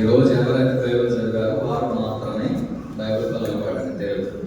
ఈరోజు ఎవరైతే బైబిల్ చదివారో వారు మాత్రమే బైబిల్ పలకబడింది దేవుడు.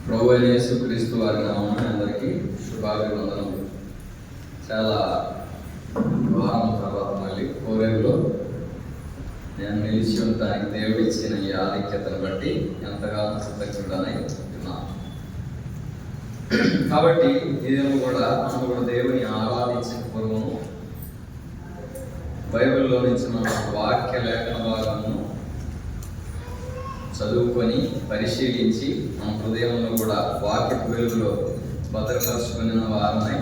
ప్రభు అయిన యేసుక్రీస్తు వారి నామమున అందరికీ శుభాభివందనములు. చాలా వారం తర్వాత మళ్ళీ కోరేరులో నేను నిలిచి ఉండటానికి దేవుడు ఇచ్చిన ఈ ఆధిక్యతను బట్టి ఎంతగానో కృతజ్ఞుడనై ఉంటున్నాను. కాబట్టి ఇదేమో కూడా మనం కూడా దేవుని ఆరాధించిన పూర్వము బైబిల్లో నుంచి మన వాక్య లేఖన భాగము చదువుకొని పరిశీలించి మన హృదయంలో కూడా వాక్య వెలుగులో భద్రపరుచుకున్న వారమై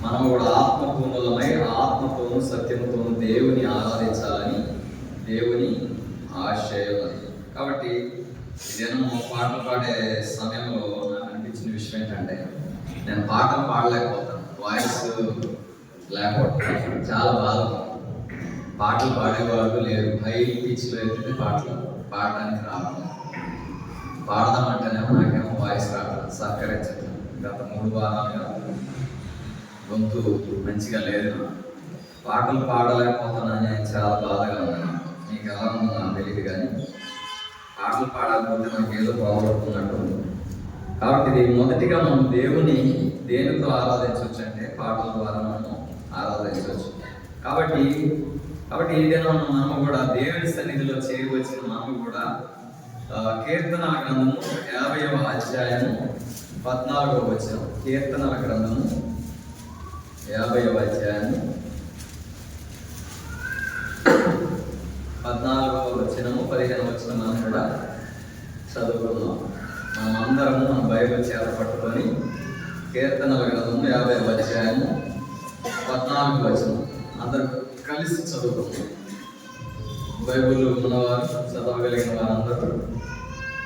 మనము కూడా ఆత్మపూర్ణులమై ఆత్మతోనూ సత్యముతోనూ దేవుని ఆరాధించాలని దేవుని ఆశయం అది. కాబట్టి ఇదేమో పాటలు పాడే సమయంలో నాకు అనిపించిన విషయం ఏంటంటే, నేను పాటలు పాడలేకపోతాను, వాయిస్ లేకపోతే చాలా బాధపడతాను. పాటలు పాడేవాళ్ళు లేరు, హై పిచ్లో ఎత్తితే పాటలు పాడడానికి రావడం, పాడదామంటేనేమో నాకేమో వాయిస్ రావడం సహకరించదు. గత 3 వారాలుగా గొంతు మంచిగా లేదు, పాటలు పాడలేకపోతున్నానని చాలా బాధగా ఉన్నాను. నీకు ఎలా ఉందో నాకు తెలియదు, కానీ పాటలు పాడకపోతే నాకు ఏదో బాగుపడుతున్నట్టు. కాబట్టి ఇది మొదటిగా మనం దేవుని దేనితో ఆరాధించవచ్చు అంటే పాటల ద్వారా మనం ఆరాధించవచ్చు. కాబట్టి ఏదైనా మనం కూడా దేవుని సన్నిధిలో చేయవలసిన మనం కూడా కీర్తనల గ్రంథము 50వ అధ్యాయము 14వ వచనం. కీర్తనల గ్రంథము 50వ అధ్యాయము 14వ వచనము 15వ వచనం మనం కూడా చదువుకుందాం. మనం అందరము మన బైబిల్ చేత పట్టుకొని కీర్తనల గ్రంథము 50వ అధ్యాయము 14వ వచనం అందరూ కలిసి చదువుకుందాం. బైబిల్ ఉన్నవారు చదవగలిగిన వారందరూ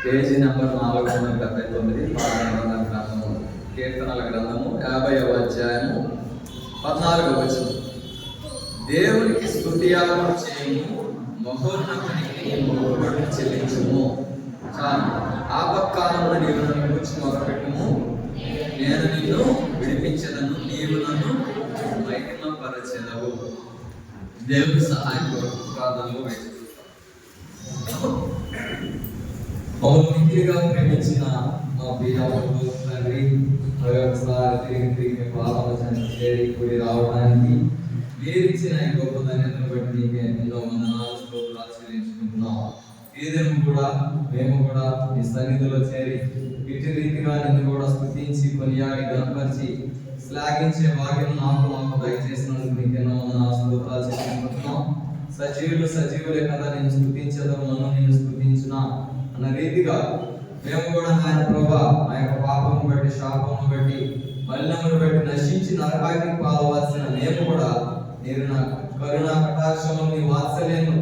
పేజీ నెంబర్ 479 పాఠగ్రంథ గ్రంథము కీర్తనల గ్రంథము 50వ అధ్యాయము 14వ వచనం. దేవునికి స్తుతియాగము చేయము, మహోన్నతునికి మొక్కుబడులు చెల్లించుము. ఆపత్కాలమున నీవు నన్ను గురించి మొదలుపెట్టుము, నేను నిన్ను విడిపించదను, నీవు నన్ను మహిమపరచెదవు. దేవుని సహాయం కొరకు ప్రార్థనలో వేచి మమ్మల్ని మిక్కిలిగా ప్రేమించిన మా ప్రియాములు తండ్రి, మరొకసారి తిరిగి పాపం చేరి కూడి రావడానికి మీరిచ్చిన ఈ గొప్ప ధన్యతను బట్టి నీకే ఎన్నో వందనాలు స్తోత్రాలు చెల్లించుకుంటున్నాం. ఈ దినం కూడా మేము కూడా మీ సన్నిధిలో చేరి ఇటు రీతిగా నిన్ను కూడా స్తుతించి కొనియాడి గణపరిచి శ్లాఘించే భాగ్యం మాకు దయచేసినందుకు నీకు ఎన్నో వందనాలు స్తోత్రాలు చెల్లించుకుంటున్నాం. సజీవులే కదా నేను స్తుతించదు, నన్ను నేను స్తుతించిన అన్న రీతిగా మేము కూడా ఆయన ప్రభా ఆ యొక్క పాపమును బట్టి శాపమును బట్టి మలినమును బట్టి నశించి నరకానికి పాలవలసిన మేము కూడా నేను నా కరుణా కటాక్షము నీ వాత్సల్యము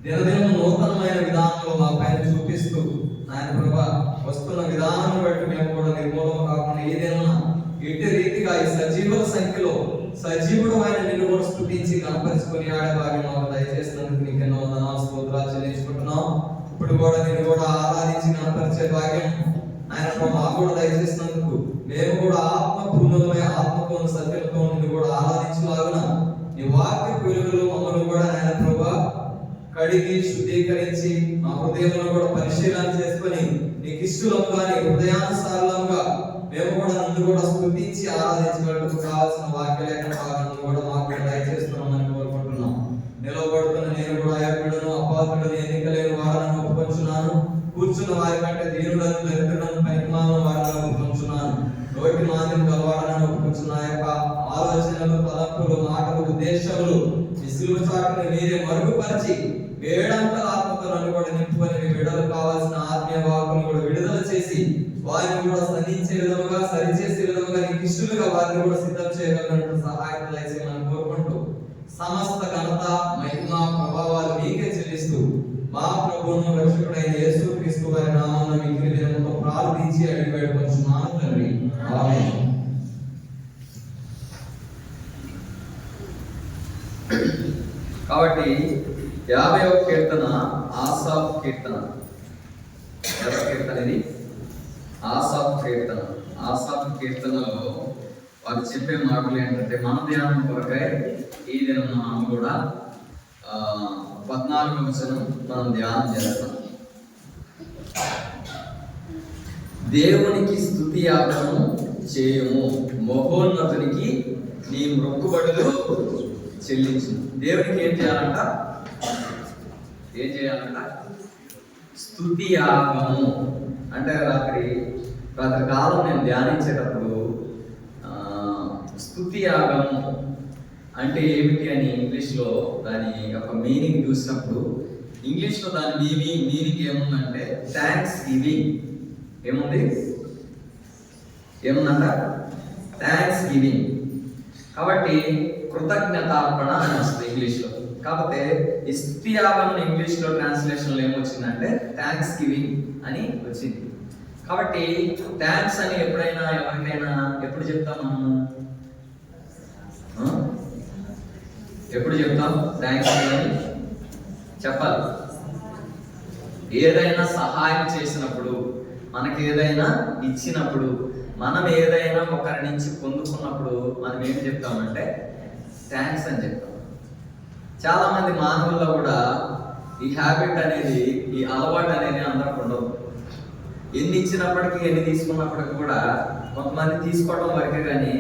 దినదినం నూతనమైన విధానంలో మా పైన చూపిస్తూ ఆయన ప్రభా వస్తున్న విధానం బట్టి మేము కూడా నిర్మూలన కాకుండా ఏదైనా ఇటు రీతిగా ఈ సజీవుల సంఖ్యలో సజీవుడు ఆయన నిన్ను కూడా స్తుతించి కనపరుచుకొని ఆడే భాగ్యం మాకు దయచేసినందుకు నీకు ఎన్నో వందనాలు స్తోత్రాలు చెల్లించుకుంటున్నాం. ఇప్పుడు కూడా నేను కూడా ఆరాధించి కనపరిచే భాగ్యం ఆయన మాకు కూడా దయచేసినందుకు మేము కూడా ఆత్మపూర్ణమై ఆత్మతో సత్యంతో నిన్ను కూడా ఆరాధించలాగున నీ వాక్య వెలుగులో మమ్మల్ని కూడా ఆయన ప్రభా కడిగి శుద్ధీకరించి మా హృదయంలో కూడా పరిశీలన చేసుకొని నీకు ఇష్టలుగా నీ హృదయానుసారంగా మేము కూడా నన్ను కూడా స్తుతించి ఆరాధించగలకు కావాల్సిన వాక్యలేఖన భాగాలను కూడా మాకు కూడా దయచేస్తున్నామని కోరుకుంటున్నాం. నిలవబడుతున్న నేను కూడా అయోగ్యుడను అపాత్రుడను ఎన్నికలేని వారని ఒప్పుకొంచున్నాను. కూర్చున్న వారి కంటే దీనులను దరిద్రులను పనికిమాలిన వారిని ఒప్పుకొంచున్నాను. నోటి మాంద్యం కలవాడని ఒప్పుకొంచున్న యొక్క ఆలోచనలు తలంపులు మాటలు ఉద్దేశములు విసులు చాటును మీరే మరుగుపరిచి ఏడంతల ఆత్మతో నన్ను కూడా నింపుకొని మీ విడుదల కావాల్సిన ఆత్మీయ వాకులను కూడా విడుదల చేసి వారిని కూడా సంధించే విధముగా సరిచేసే విధముగా నీకు ఇష్టలుగా వారిని కూడా సిద్ధం చేయగలిగినట్టు సహాయం దయచేయమని కోరుకుంటూ సమస్త ఘనత మహిమ ప్రభావాలు మీకే చెల్లిస్తూ మా ప్రభువును రక్షకుడైన యేసు క్రీస్తు వారి నామమున మిక్కిలి వినయంతో ప్రార్థించి అడిగి వేడుకొంచున్నాను తండ్రి. ఆమేన్. కాబట్టి 50వ కీర్తన ఆసాఫ్ కీర్తన. ఎవరి కీర్తన ఇది? ఆసాఫ్ కీర్తన. ఆసాఫ్ కీర్తనలో వారు చెప్పే మాటలు ఏంటంటే మన ధ్యానం కొరకై ఈ దినం మనం కూడా 14వ వచనం మనం ధ్యానం చేస్తాం. దేవునికి స్తుతి యాగము చేయము, మహోన్నతునికి నీ మొక్కుబడులు చెల్లించు. దేవునికి ఏం చేయాలంట? స్తుతి యాగము అంటే రాత్రి కాలం నేను ధ్యానించేటప్పుడు స్తుతి యాగము అంటే ఏమిటి అని ఇంగ్లీష్లో దాని యొక్క మీనింగ్ చూసినప్పుడు ఇంగ్లీష్లో దాని మీనింగ్ ఏముందంటే థ్యాంక్స్ గివింగ్. ఏముందంట? Thanksgiving. కాబట్టి కృతజ్ఞతార్పణ అని వస్తుంది ఇంగ్లీష్లో. కాకపోతే ఈ స్తుతి యాగం ఇంగ్లీష్లో ట్రాన్స్లేషన్లో ఏమొచ్చిందంటే థ్యాంక్స్ గివింగ్ అని వచ్చింది. కాబట్టి థ్యాంక్స్ అని ఎప్పుడైనా ఎవరికైనా ఎప్పుడు చెప్తాం మనము? ఎప్పుడు చెప్తాం థ్యాంక్స్ అని? చెప్పాలి. ఏదైనా సహాయం చేసినప్పుడు, మనకి ఏదైనా ఇచ్చినప్పుడు, మనం ఏదైనా ఒకరి నుంచి పొందుకున్నప్పుడు మనం ఏం చెప్తామంటే థ్యాంక్స్ అని చెప్తాం. చాలా మంది మానవుల్లో కూడా ఈ హ్యాబిట్ అనేది, ఈ అలవాటు అనేది అందరికి ఉండదు. ఎన్ని ఇచ్చినప్పటికీ ఎన్ని తీసుకున్నప్పటికీ కూడా కొంతమంది తీసుకోవడం వరకే కానీ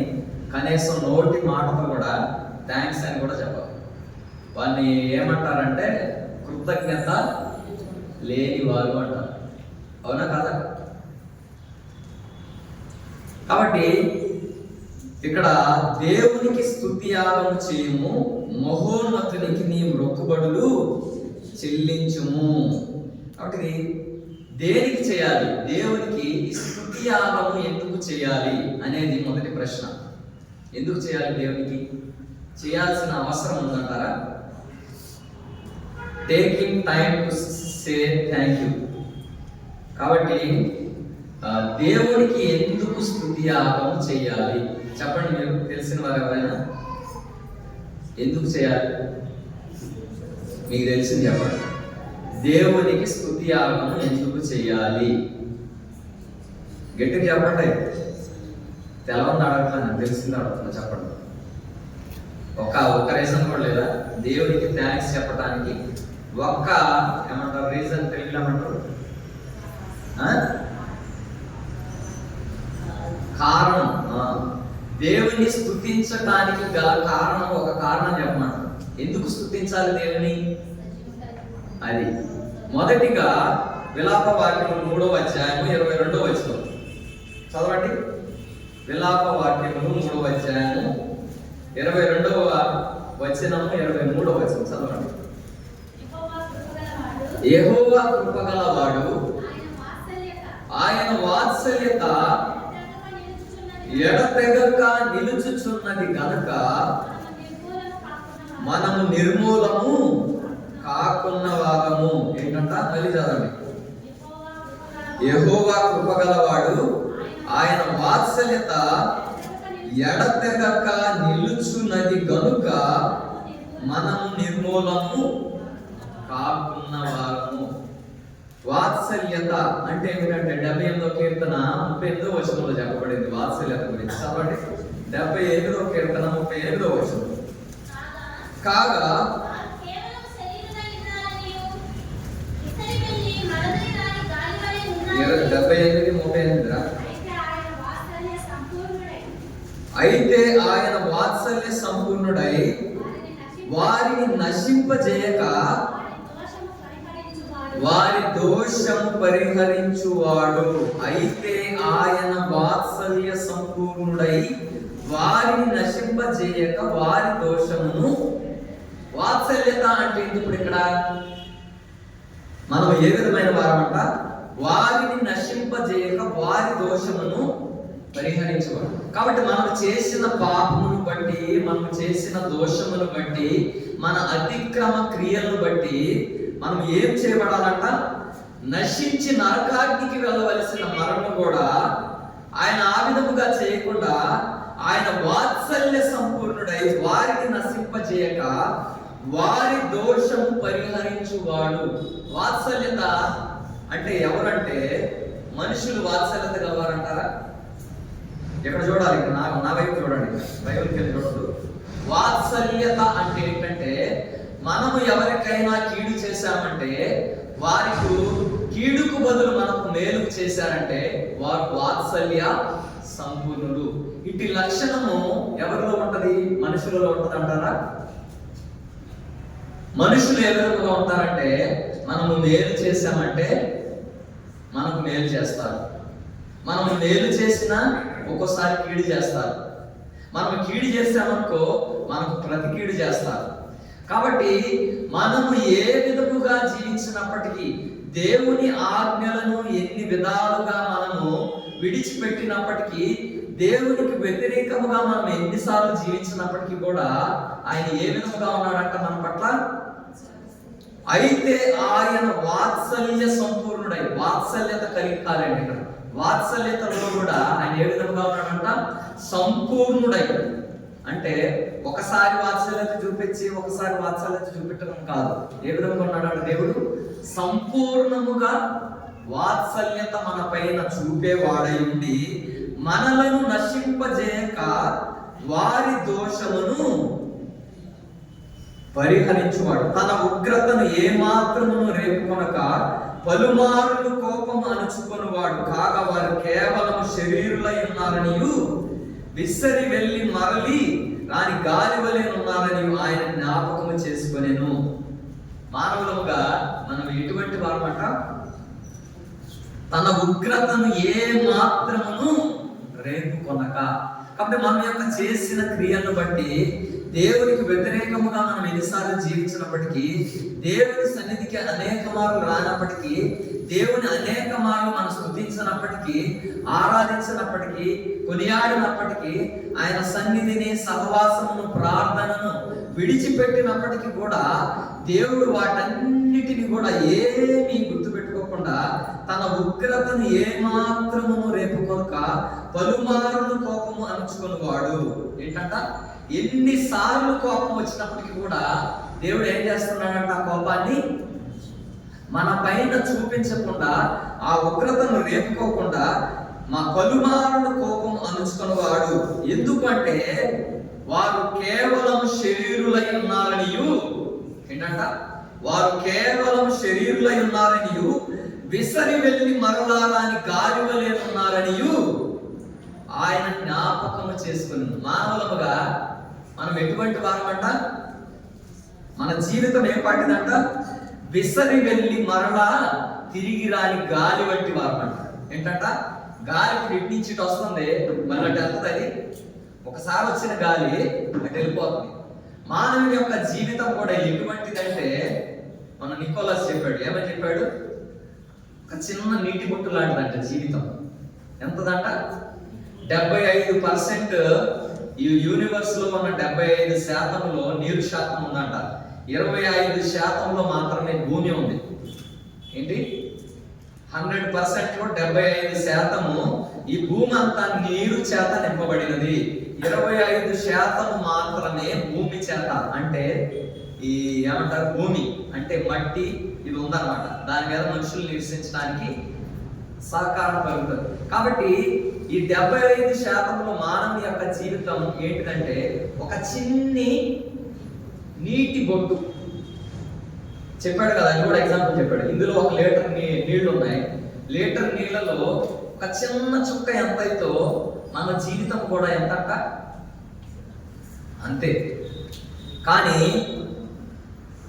కనీసం నోటి మాటతో కూడా థ్యాంక్స్ అని కూడా చెప్పాలి. వాడిని ఏమంటారంటే కృతజ్ఞత లేని వారు అంటారు. అవునా కాదా? కాబట్టి ఇక్కడ దేవునికి స్తుతి యాగము చేయము, మహోన్నతునికి నీ మొక్కుబడులు చెల్లించుము. కాబట్టి దేనికి చేయాలి? దేవునికి స్తుతి యాగము ఎందుకు చేయాలి అనేది మొదటి ప్రశ్న. ఎందుకు చేయాలి? దేవునికి చేయాల్సిన అవసరం ఉందంటారా? Taking time to say thank you. కాబట్టి దేవునికి ఎందుకు స్తుతి యాగం చేయాలి? చెప్పండి, మీరు తెలిసిన వారు ఎవరైనా ఎందుకు చేయాలి? మీకు తెలిసింది చెప్పండి. దేవునికి స్తుతి యాగం ఎందుకు చేయాలి? గట్టిగా చెప్పండి. తెలవని అడగట్లా, తెలిసింది అడుగుతున్నా. చెప్పండి. ఒక్క రీజన్ కూడా లేదా? దేవునికి థ్యాంక్స్ చెప్పడానికి ఒక్క ఏమంటారు రీజన్? తెలుగులో ఏమంటారు? దేవుని స్తుతించడానికి గల కారణం, ఒక కారణం చెప్పమాట. ఎందుకు స్తుతించాలి దేవుని? అది మొదటిగా విలాప వాక్యము 3వ అధ్యాయము 22వ వచనం చదవండి. విలాప వాక్యము 3వ అధ్యాయము 22వ వచనము 23వ వచనం చదవండి. యెహోవా కృపగలవాడు, ఆయన వాత్సల్యత ఎడతెగక నిలుచుచున్నది గనుక మనము నిర్మూలము కాకున్న వారము. ఏంటంట? మళ్ళీ చదవండి. యెహోవా కృపగలవాడు, ఆయన వాత్సల్యత ఎడతెగక నిలుచున్నది గనుక మనము నిర్మూలము కాకున్న వారము. వాత్సల్యత అంటే ఏమిటంటే 78వ కీర్తన 38వ వచనంలో చెప్పబడింది వాత్సల్యత గురించి. కాబట్టి 78వ కీర్తన 38వ వచనం. కాగా అయితే ఆయన వాత్సల్య సంపూర్ణుడై వారిని నశింపజేయక వారి దోషము పరిహరించువాడు. అయితే ఆయన వాత్సల్య సంపూర్ణుడై వారిని నశింపజేయక వారి దోషమును. వాత్సల్యత అంటే ఇప్పుడు ఇక్కడ మనం ఏ విధమైన వారమంట? వారిని నశింపజేయక వారి దోషమును పరిహరించువాడు. కాబట్టి మనం చేసిన పాపమును బట్టి, మనం చేసిన దోషమును బట్టి, మన అతిక్రమ క్రియలను బట్టి మనం ఏం చేయబడాలంట? నశించి నరకాగ్నికి వెళ్ళవలసిన మరణం కూడా ఆయన ఆ విధముగా చేయకుండా ఆయన వాత్సల్య సంపూర్ణుడై వారిని నశింపజేయక వారి దోషము పరిహరించువాడు. వాత్సల్యత అంటే ఎవరంటే మనుషులు వాత్సల్యత గలవారంటారా? ఇక్కడ చూడాలి, నా వైపు చూడండి, బైబిల్కి వెళ్ళి చూడదు. వాత్సల్యత అంటే ఏంటంటే మనము ఎవరికైనా కీడు చేశామంటే వారికి కీడుకు బదులు మనకు మేలు చేశారంటే వారు వాత్సల్య సంపూర్ణుడు. ఇటు లక్షణము ఎవరిలో ఉంటది? మనుషులలో ఉంటది అంటారా? మనుషులు ఏ విధంగా ఉంటారంటే మనము మేలు చేశామంటే మనకు మేలు చేస్తారు, మనము మేలు చేసినా ఒక్కోసారి కీడు చేస్తారు, మనం కీడు చేసామనుకో మనకు ప్రతి కీడు చేస్తారు. కాబట్టి మనము ఏ విధముగా జీవించినప్పటికీ, దేవుని ఆజ్ఞలను ఎన్ని విధాలుగా మనము విడిచిపెట్టినప్పటికీ, దేవునికి వ్యతిరేకముగా మనం ఎన్నిసార్లు జీవించినప్పటికీ కూడా ఆయన ఏ విధముగా ఉన్నాడంట మన పట్ల? అయితే ఆయన వాత్సల్య సంపూర్ణుడై, వాత్సల్యత కలిగాలండి. ఇక్కడ వాత్సల్యతలో కూడా ఆయన ఏ విధముగా ఉన్నాడంట? సంపూర్ణుడై. అంటే ఒకసారి వాత్సల్యత చూపించి ఒకసారి వాత్సల్యత చూపించడం కాదు. ఏ విధంగా ఉన్నాడంటే దేవుడు సంపూర్ణముగా వాత్సల్యత మన పైన చూపేవాడై ఉండి మనలను నశింపజేయక వారి దోషమును పరిహరించువాడు. తన ఉగ్రతను ఏమాత్రమును రేపుకొనక పలుమారులు కోపం అణుచుకొనువాడు. కాగా వారు కేవలం శరీరులై ఉన్నారనియు విసరి వెళ్ళి మరలి రాని గాలి వలె ఉన్నారని ఆయన జ్ఞాపకము చేసుకొనెను. మానవులుగా మనం ఎటువంటి వారమాట? తన ఉగ్రతను ఏ మాత్రమును రేపుకొనక. కాబట్టి మనం యొక్క చేసిన క్రియలను బట్టి దేవునికి వ్యతిరేకముగా మనం ఎన్నిసార్లు జీవించినప్పటికీ, దేవుని సన్నిధికి అనేక మార్లు రానప్పటికీ, దేవుని అనేక మార్లు మనం స్తుతించినప్పటికీ, ఆరాధించినప్పటికీ, కొనియాడినప్పటికీ, ఆయన సన్నిధిని, సహవాసమును, ప్రార్థనను విడిచిపెట్టినప్పటికీ కూడా దేవుడు వాటన్నిటిని కూడా ఏమీ గుర్తుపెట్టుకోకుండా తన ఉగ్రతను ఏమాత్రము రేపుకొనక పలుమారులు కోపము అణుచుకొనివాడు. ఏంటంట? ఎన్నిసార్లు కోపం వచ్చినప్పటికీ కూడా దేవుడు ఏం చేస్తున్నాడంట? ఆ కోపాన్ని మన పైన చూపించకుండా, ఆ ఉగ్రతను రేపుకోకుండా మా పలుమారులు కోపం అణుచుకొనివాడు. ఎందుకంటే వారు కేవలం శరీరులై ఉన్నారనియు. ఏంటంట? వారు కేవలం శరీరులై ఉన్నారనియు విసరి వెళ్ళి మరలారాని గాలి వలె ఉన్నారనియు ఆయన జ్ఞాపకము చేసుకుని. మానవులముగా మనం ఎటువంటి వారమంట? మన జీవితం ఏం పాటిదంట? విసరి వెళ్ళి మరలా తిరిగి రాని గాలి వంటి వారమంట. ఏంటంట? గాలి ఇప్పుడు ఇటు నుంచి ఇటు వస్తుంది, మళ్ళీ అటు వెళ్తుంది. అది ఒకసారి వచ్చిన గాలి అటు వెళ్ళిపోతుంది. మానవుని యొక్క జీవితం కూడా ఎటువంటిదంటే, మన నికోలస్ చెప్పాడు. ఏమని చెప్పాడు? ఒక చిన్న నీటి బొట్టు లాంటిదంట జీవితం. ఎంతదంట? 75% ఈ యూనివర్స్ లో ఉన్న 75% నీరు శాతం ఉందంట. 25% మాత్రమే భూమి ఉంది. ఏంటి? 100% లో 75% ఈ భూమి అంతా నీరు చేత నింపబడినది. 25% మాత్రమే భూమి చేత, అంటే ఈ ఏమంటారు, భూమి అంటే మట్టి ఇది ఉందన్నమాట. దాని మీద మనుషులు నివసించడానికి సహకారం కలుగుతుంది. కాబట్టి ఈ 75% మానవుని యొక్క జీవితం ఏంటిదంటే ఒక చిన్ని నీటి బొట్టు. చెప్పాడు కదా, అది కూడా ఎగ్జాంపుల్ చెప్పాడు. ఇందులో 1 లీటర్ నీళ్లు ఉన్నాయి. లీటర్ నీళ్లలో ఒక చిన్న చుక్క ఎంత అయితో మన జీవితం కూడా ఎంత అంతే. కానీ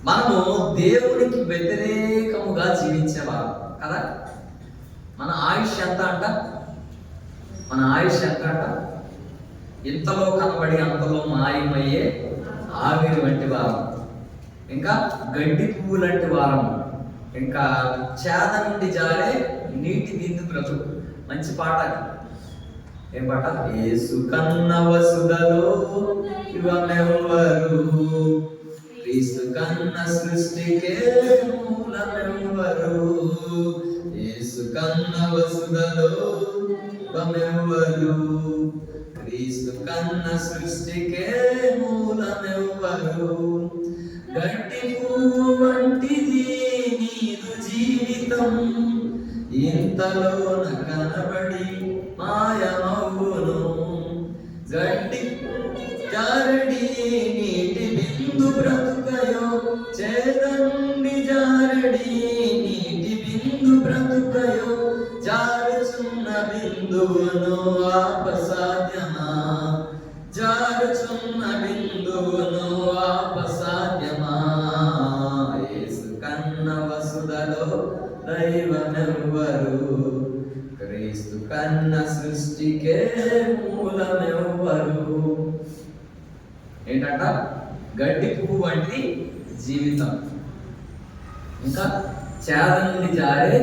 మనము దేవునికి వ్యతిరేకముగా జీవించేవారు కదా. మన ఆయుష్ ఎంత అంట? మన ఆయుష్ ఎంత అంట? ఇంతలో కనబడి అంతలో మాయమయ్యే ఆవిరి వంటి వారం, ఇంకా గడ్డి పువ్వు లాంటి వారం, ఇంకా చేద నుండి జారే నీటి బిందు బ్రతుకు. మంచి పాట. ఏం పాట? యేసు కన్న వసుదలో యువమెవ్వరు, క్రీస్తు కన్న సృష్టికే మూలమెవ్వరు. యేసు కన్న వసుదలో యువమెవ్వరు, క్రీస్తు కన్న సృష్టికే మూలమెవ్వరు. గడ్డి పువ్వు వంటిది నీదు జీవితం, ఇంతలోన కనబడి మాయమవును. గడ్డి జారడి నీటి బిందు బ్రతుకయో, చేదండి జారడి నీటి బిందు బ్రతుకయో. జారుచున్న బిందువును ఆపసాధ్యమా, జారుచున్న బిందువును ఆపసాధ్యమా. యేసు కన్న వసుదలో దైవమెవ్వరు, క్రీస్తు కన్న సృష్టికే మూలమెవ్వరు. ఏంటంట? గడ్డి పువ్వు వంటి జీవితం, ఇంకా చేద నుండి జారే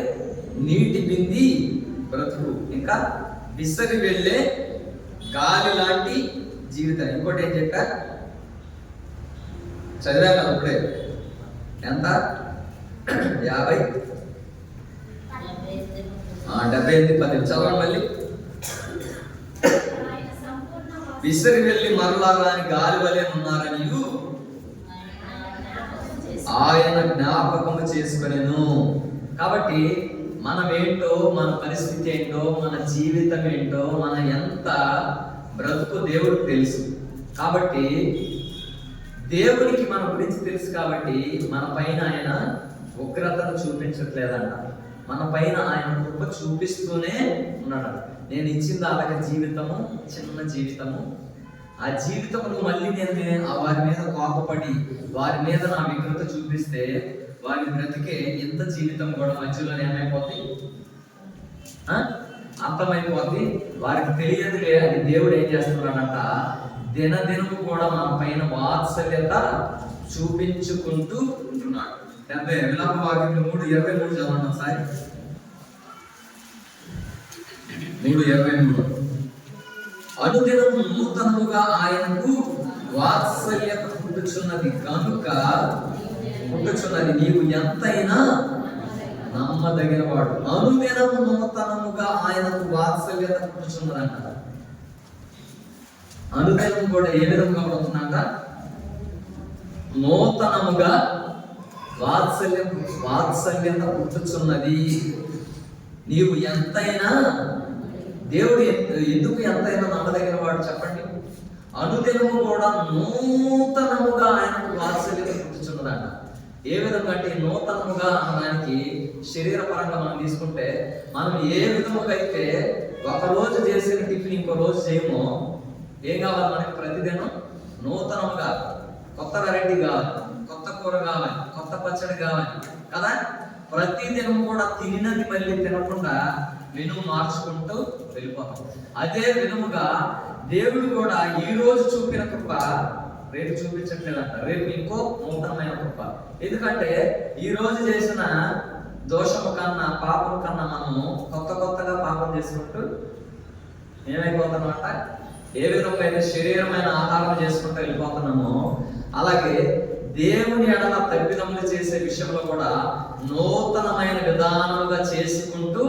నీటి బింది బ్రతుకు, ఇంకా విసరి వెళ్ళే గాలి లాంటి జీవితం. ఇంకోటి ఏం చెప్పా? చదివా కదా ఇప్పుడే. ఎంత? 70 చదవండి మళ్ళీ. విసిరి వెళ్ళి మరలా రాని గాలి వలె ఉన్నారని ఆయన జ్ఞాపకము చేసుకొనెను. కాబట్టి మనం ఏంటో, మన పరిస్థితి ఏంటో, మన జీవితం ఏంటో, మన ఎంత బ్రతుకు దేవుడికి తెలుసు. కాబట్టి దేవునికి మన గురించి తెలుసు. కాబట్టి మన పైన ఆయన ఉగ్రతను చూపించట్లేదంట. మన పైన ఆయన కృప చూపిస్తూనే ఉన్నాడు. నేను ఇచ్చింది అలాగే జీవితము, చిన్న జీవితము. ఆ జీవితమును మళ్ళీ నేను వారి మీద కోపపడి వారి మీద నా విగ్రత చూపిస్తే వారి బ్రతికే ఇంత జీవితం కూడా మధ్యలో ఏమైపోతుంది? అంతమైపోతుంది. వారికి తెలియదులే. అది దేవుడు ఏం చేస్తున్నాడంట, దినదినము కూడా మన పైన వాత్సల్యత చూపించుకుంటూ ఉంటున్నాడు. 70 విలాప వాక్యం 3:23 చదవండి ఒకసారి. 3:23. అనుదినము నూతనముగా ఆయనకు వాత్సల్యత పుట్టుచున్నది కనుక పుట్టుచున్నది, నీవు ఎంతైనా నమ్మదగిన వాడు. అనుదినము నూతనముగా ఆయనకు వాత్సల్యత పుట్టుచున్నదంట. అనుదినం కూడా ఏ విధంగా ఉంటుందంట? నూతనముగా వాత్సల్యత పుట్టుచున్నది. నీవు ఎంతైనా, దేవుడు ఎందుకు ఎంతైనా నమ్మదగిన వాడు చెప్పండి? అనుదినము కూడా నూతనముగా ఆయనకు వాత్సల్యత పుట్టుచున్నదంట. ఏ విధంగా అంటే నూతనముగా అనడానికి శరీర పరంగా మనం తీసుకుంటే, మనం ఏ విధముగా అయితే ఒకరోజు చేసిన టిఫిన్ ఇంకో రోజు చేయమో, ఏం కావాలి మనకి? ప్రతిదినం నూతనముగా కొత్త వెరైటీ కావాలి, కొత్త కూర కావాలి, కొత్త పచ్చడి కావాలి కదా. ప్రతిదినం కూడా తినది మళ్ళీ తినకుండా మెను మార్చుకుంటూ వెళ్ళిపోతాం. అదే విధముగా దేవుడు కూడా ఈ రోజు చూపిన కృప రేపు చూపించట్లేదంట, రేపు ఇంకో నూతనమైన కృప. ఎందుకంటే ఈ రోజు చేసిన దోషము కన్నా, పాపం కన్నా మనము కొత్తగా పాపం చేసుకుంటూ ఏమైపోతామంట? ఏ విధంగా అయితే శరీరమైన ఆహారం చేసుకుంటూ వెళ్ళిపోతున్నామో, అలాగే దేవుని ఎడల తప్పిదములు చేసే విషయంలో కూడా నూతనమైన విధానముగా చేసుకుంటూ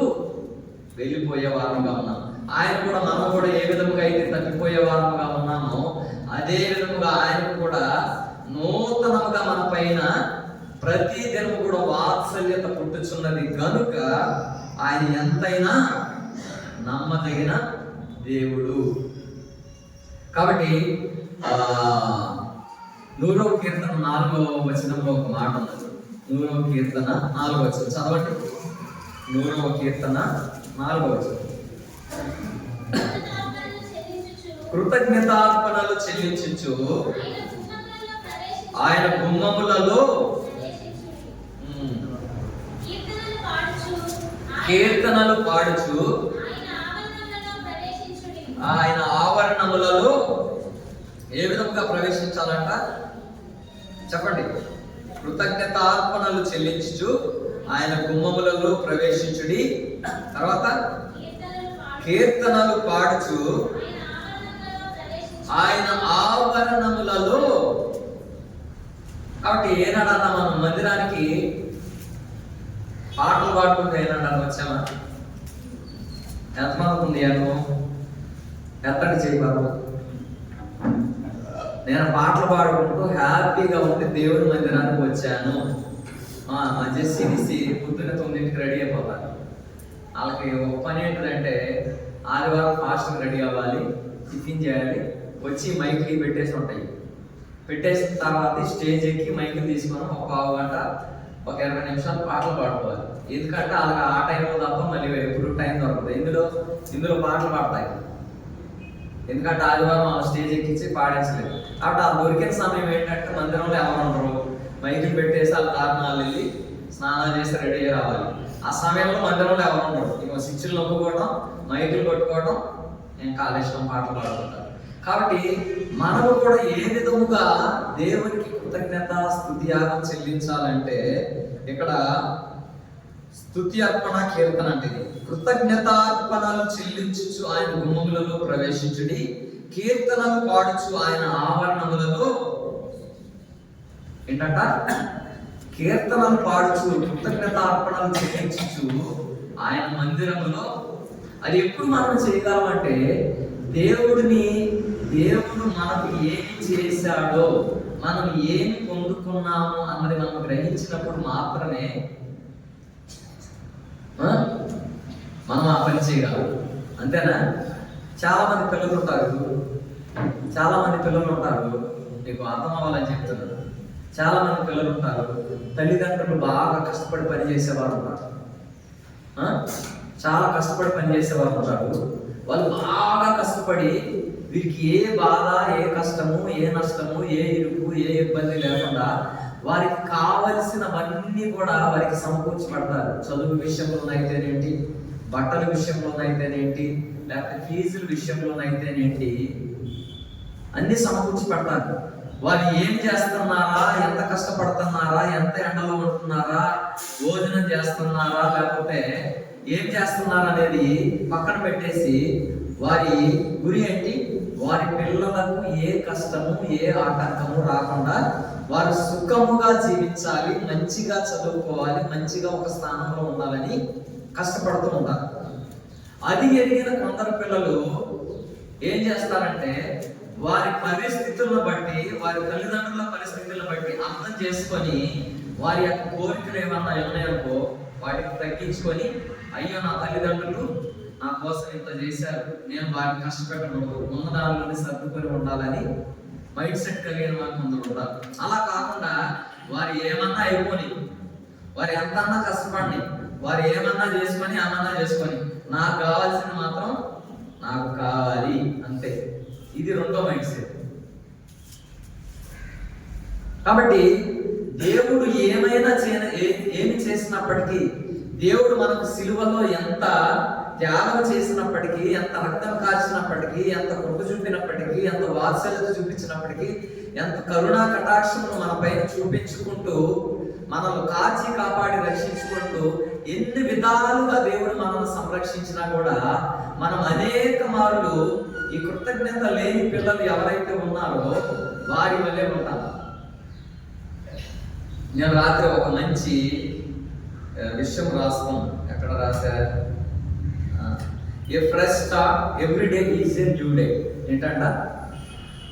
వెళ్ళిపోయే వారముగా ఉన్నాం. ఆయన కూడా, మనం కూడా ఏ విధముగా అయితే తప్పిపోయే వారముగా ఉన్నామో, అదే విధముగా ఆయన కూడా నూతనముగా మన పైన ప్రతి దినము కూడా వాత్సల్యత పుట్టుచున్నది కనుక ఆయన ఎంతైనా నమ్మదగిన దేవుడు. కాబట్టి 100వ కీర్తన 4వ వచనంలో ఒక మాట ఉన్నది. 100వ కీర్తన 4వ వచనం చదవండి. 100వ కీర్తన 4వ వచనం. కృతజ్ఞతార్పణలు చెల్లించుచు ఆయన గుమ్మములలో కీర్తనలు పాడుచు ఆయన ఆవరణములలో ఏ విధంగా ప్రవేశించాలంట చెప్పండి? కృతజ్ఞతార్పణలు చెల్లించుచు ఆయన గుమ్మములలో ప్రవేశించుడి. తర్వాత కీర్తనలు పాడుచు ఆయన ఆవరణములలో. కాబట్టి ఏనాడన్నా మనం మందిరానికి పాటలు పాడుకుంటూ ఏనాడన్నా వచ్చామా? ఎంతమంది ఉంది అనుభవం? ఎత్తటి చేయబారు. నేను పాటలు పాడుకుంటూ హ్యాపీగా ఉండి దేవుని మందిరానికి వచ్చాను. జెస్సీ పొద్దున్న 9ంటికి రెడీ అయిపోతాను. వాళ్ళకి ఒక పని ఏంటంటే ఆదివారం ఫాస్ట్గా రెడీ అవ్వాలి, టిఫిన్ చేయాలి, వచ్చి మైక్లు పెట్టేసి ఉంటాయి. పెట్టేసిన తర్వాత స్టేజ్ ఎక్కి మైక్లు తీసుకొని ఒక పావు గంట, ఒక 20 నిమిషాలు పాటలు పాడుకోవాలి. ఎందుకంటే వాళ్ళకి ఆ టైంలో తప్ప మళ్ళీ ఎప్పుడు టైం దొరకదు. ఇందులో పాటలు పాడతాయి. ఎందుకంటే ఆదివారం ఆ స్టేజ్ ఎక్కించి పాడేసలేదు. కాబట్టి ఆ దొరికిన సమయం ఏంటంటే మందిరంలో ఎవరు ఉండరు, మైకులు పెట్టేసి వాళ్ళ దారుణాలు వెళ్ళి స్నానాలు చేసి రెడీ అయ్యి రావాలి. ఆ సమయంలో మందిరంలో ఎవరు ఉండరు. ఇక స్విచ్లు నొక్కుకోవడం, మైకులు కొట్టుకోవడం, నేను కాళేశ్వరం పాటలు పాడుకుంటాను. కాబట్టి మనము కూడా ఏ విధముగా దేవునికి కృతజ్ఞత స్తుతియాగం చెల్లించాలంటే, ఇక్కడ స్తుతి అర్పణ కీర్తన అంటే కృతజ్ఞతార్పణలు చెల్లించుచు ఆయన గుమ్మములలో ప్రవేశించుడి, కీర్తనలు పాడుచు ఆయన ఆవరణములలో. ఏంటంట? కీర్తనలు పాడుచు కృతజ్ఞతార్పణలు చెల్లించుచు ఆయన మందిరములో. అది ఎప్పుడు మనం చేయగలమంటే, దేవుడు మనకు ఏమి చేశాడో, మనం ఏమి పొందుకున్నాము అన్నది మనం గ్రహించినప్పుడు మాత్రమే మనం ఆ పని చేయగలం. అంతేనా? చాలా మంది పిల్లలు ఉంటారు, నీకు అర్థం అవ్వాలని చెప్తున్నాను. చాలా మంది పిల్లలు ఉంటారు, తల్లిదండ్రులు బాగా కష్టపడి పని చేసేవారు ఉంటారు. చాలా కష్టపడి పని చేసేవారు ఉంటారు. వాళ్ళు బాగా కష్టపడి వీరికి ఏ బాధ, ఏ కష్టము, ఏ నష్టము, ఏ ఇరుకు, ఏ ఇబ్బంది లేకుండా వారికి కావలసినవన్నీ కూడా వారికి సమకూర్చబడతారు. చదువు విషయంలోనైతేనేంటి, బట్టల విషయంలోనైతేనేంటి, లేకపోతే ఫీజుల విషయంలోనైతేనేంటి, అన్ని సమకూర్చి పెడతారు. వారు ఏం చేస్తున్నారా, ఎంత కష్టపడుతున్నారా, ఎంత ఎండలో ఉంటున్నారా, భోజనం చేస్తున్నారా, లేకపోతే ఏం చేస్తున్నారా అనేది పక్కన పెట్టేసి వారి గురి ఏంటి? వారి పిల్లలకు ఏ కష్టము, ఏ ఆటంకము రాకుండా వారు సుఖముగా జీవించాలి, మంచిగా చదువుకోవాలి, మంచిగా ఒక స్థానంలో ఉండాలని కష్టపడుతూ ఉంటారు. అది ఎరిగిన కొందరు పిల్లలు ఏం చేస్తారంటే, వారి పరిస్థితులను బట్టి, వారి తల్లిదండ్రుల పరిస్థితులను బట్టి అర్థం చేసుకొని వారి యొక్క కోరికలు ఏమన్నా ఉన్నాయనుకో వాటికి తగ్గించుకొని, అయ్యో నా తల్లిదండ్రులు నా కోసం ఇంత చేశారు, నేను వారిని కష్టపెట్టకూడదు, ఉన్న దానిలోనే సర్దుకొని ఉండాలని మైండ్ సెట్ కలిగిన వారు కొందరు ఉంటారు. అలా కాకుండా వారు ఏమన్నా అయిపోని, వారు ఎంతన్నా కష్టపడి వారు ఏమన్నా చేసుకొని నాకు కావాల్సింది మాత్రం నాకు కావాలి అంతే. ఇది రెండో మైండ్ సెట్. కాబట్టి దేవుడు ఏమి చేసినప్పటికీ, దేవుడు మనకు సిలువలో ఎంత త్యాగం చేసినప్పటికీ, ఎంత రక్తం కాల్చినప్పటికీ, ఎంత కృప చూపినప్పటికీ, ఎంత వాత్సల్యత చూపించినప్పటికీ, ఎంత కరుణా కటాక్షమును మన పైన చూపించుకుంటూ, మనల్ని కాచి కాపాడి రక్షించుకుంటూ, ఎన్ని విధాలుగా దేవుడు మనల్ని సంరక్షించినా కూడా మనం అనేక మార్లు ఈ కృతజ్ఞత లేని పిల్లలు ఎవరైతే ఉన్నారో వారి వల్లే ఉంటాం. నేను రాత్రి ఒక మంచి విషయం రాస్తాను. ఎక్కడ రాశా? A fresh start every day is a new day. ఏంటంట?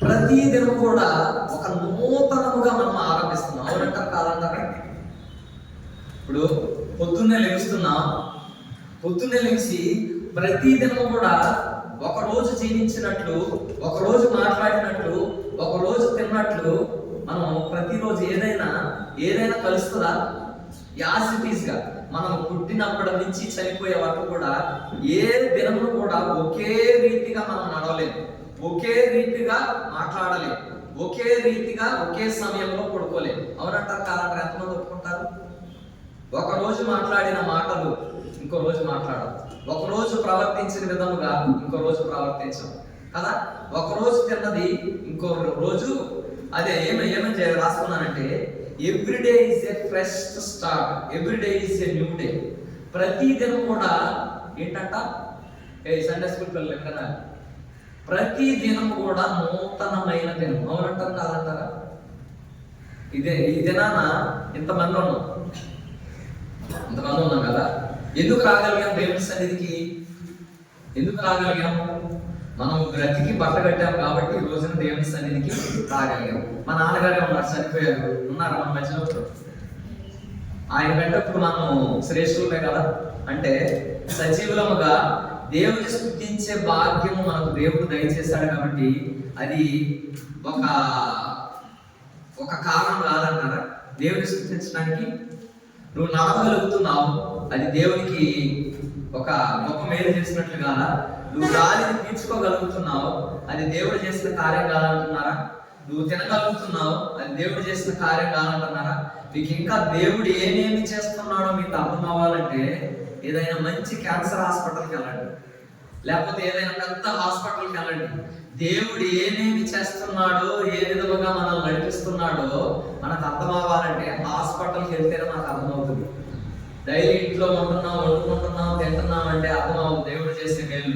ప్రతి దినం కూడా ఒక నూతనముగా మనం ఆరంభిస్తున్నాం. అవునంటారు కాదంటారా? ఇప్పుడు పొద్దున్నే లెగిసి ప్రతి దినం కూడా ఒక రోజు జీవించినట్లు, ఒక రోజు మాట్లాడినట్లు, ఒక రోజు తిన్నట్లు మనం ప్రతిరోజు ఏదైనా కలుస్తుందా? యాసిటీస్గా మనం పుట్టినప్పటి నుంచి చనిపోయే వరకు కూడా ఏ దినమును కూడా ఒకే రీతిగా మనం నడవలేము, ఒకే రీతిగా మాట్లాడలేము, ఒకే రీతిగా ఒకే సమయంలో పడుకోలేము. అవునంటారు కాదంటారు? ఎంతమంది ఒప్పుకుంటారు? ఒక రోజు మాట్లాడిన మాటలు ఇంకో రోజు మాట్లాడదు, ఒక రోజు ప్రవర్తించిన విధముగా ఇంకో రోజు ప్రవర్తించం కదా. ఒక రోజు తిన్నది ఇంకో రోజు అదే ఏమని రాసుకున్నానంటే, everyday is a fresh start, everyday is a new day. ప్రతి దినం కూడా ఏంటంట? సండే స్కూల్ పిల్లలు ఎక్కడన్నా ప్రతి దినం కూడా నూతనమైన దినం. అవునంటారు కాదంటారా? ఈ దినాన ఇంతమంది ఉన్నాం కదా. ఎందుకు రాగలిగాం దేవుని సన్నిధికి? ఎందుకు రాగలిగాం? మనం బ్రతికి బట్ట కట్టాం కాబట్టి ఈ రోజున దేవుని సన్నిధికి రాగలిగాం. మా నాన్నగారే ఉన్నారు, చనిపోయారు, ఉన్నారు మన మధ్యలో. ఆయన వెంటప్పుడు మనం శ్రేష్ఠులమే కదా. అంటే సజీవులముగా దేవుని స్తుతించే భాగ్యము మనకు దేవుడు దయచేశాడు కాబట్టి అది ఒక కారణం కాదంటారా దేవుని స్తుతించడానికి? నువ్వు నడవగలుగుతున్నావు, అది దేవునికి ఒక గొప్ప మేలు చేసినట్లు కాదా? నువ్వు గాలిని పీల్చుకోగలుగుతున్నావు, అది దేవుడు చేసిన కార్యం కాదంటున్నారా? నువ్వు తినగలుగుతున్నావు, అది దేవుడు చేసిన కార్యం కాదంటున్నారా? మీకు ఇంకా దేవుడు ఏమేమి చేస్తున్నాడో మీకు అర్థం అవ్వాలంటే ఏదైనా మంచి క్యాన్సర్ హాస్పిటల్కి వెళ్ళండి, లేకపోతే ఏదైనా పెద్ద హాస్పిటల్కి వెళ్ళండి. దేవుడు ఏమేమి చేస్తున్నాడో, ఏ విధముగా మనల్ని నడిపిస్తున్నాడో మనకు అర్థం అవ్వాలంటే హాస్పిటల్కి వెళ్తేనే మనకు అర్థమవుతుంది. డైలీ ఇంట్లో వండుకుంటున్నాం తింటున్నాం అంటే అర్థం అవుతుంది దేవుడు చేసే మేలు.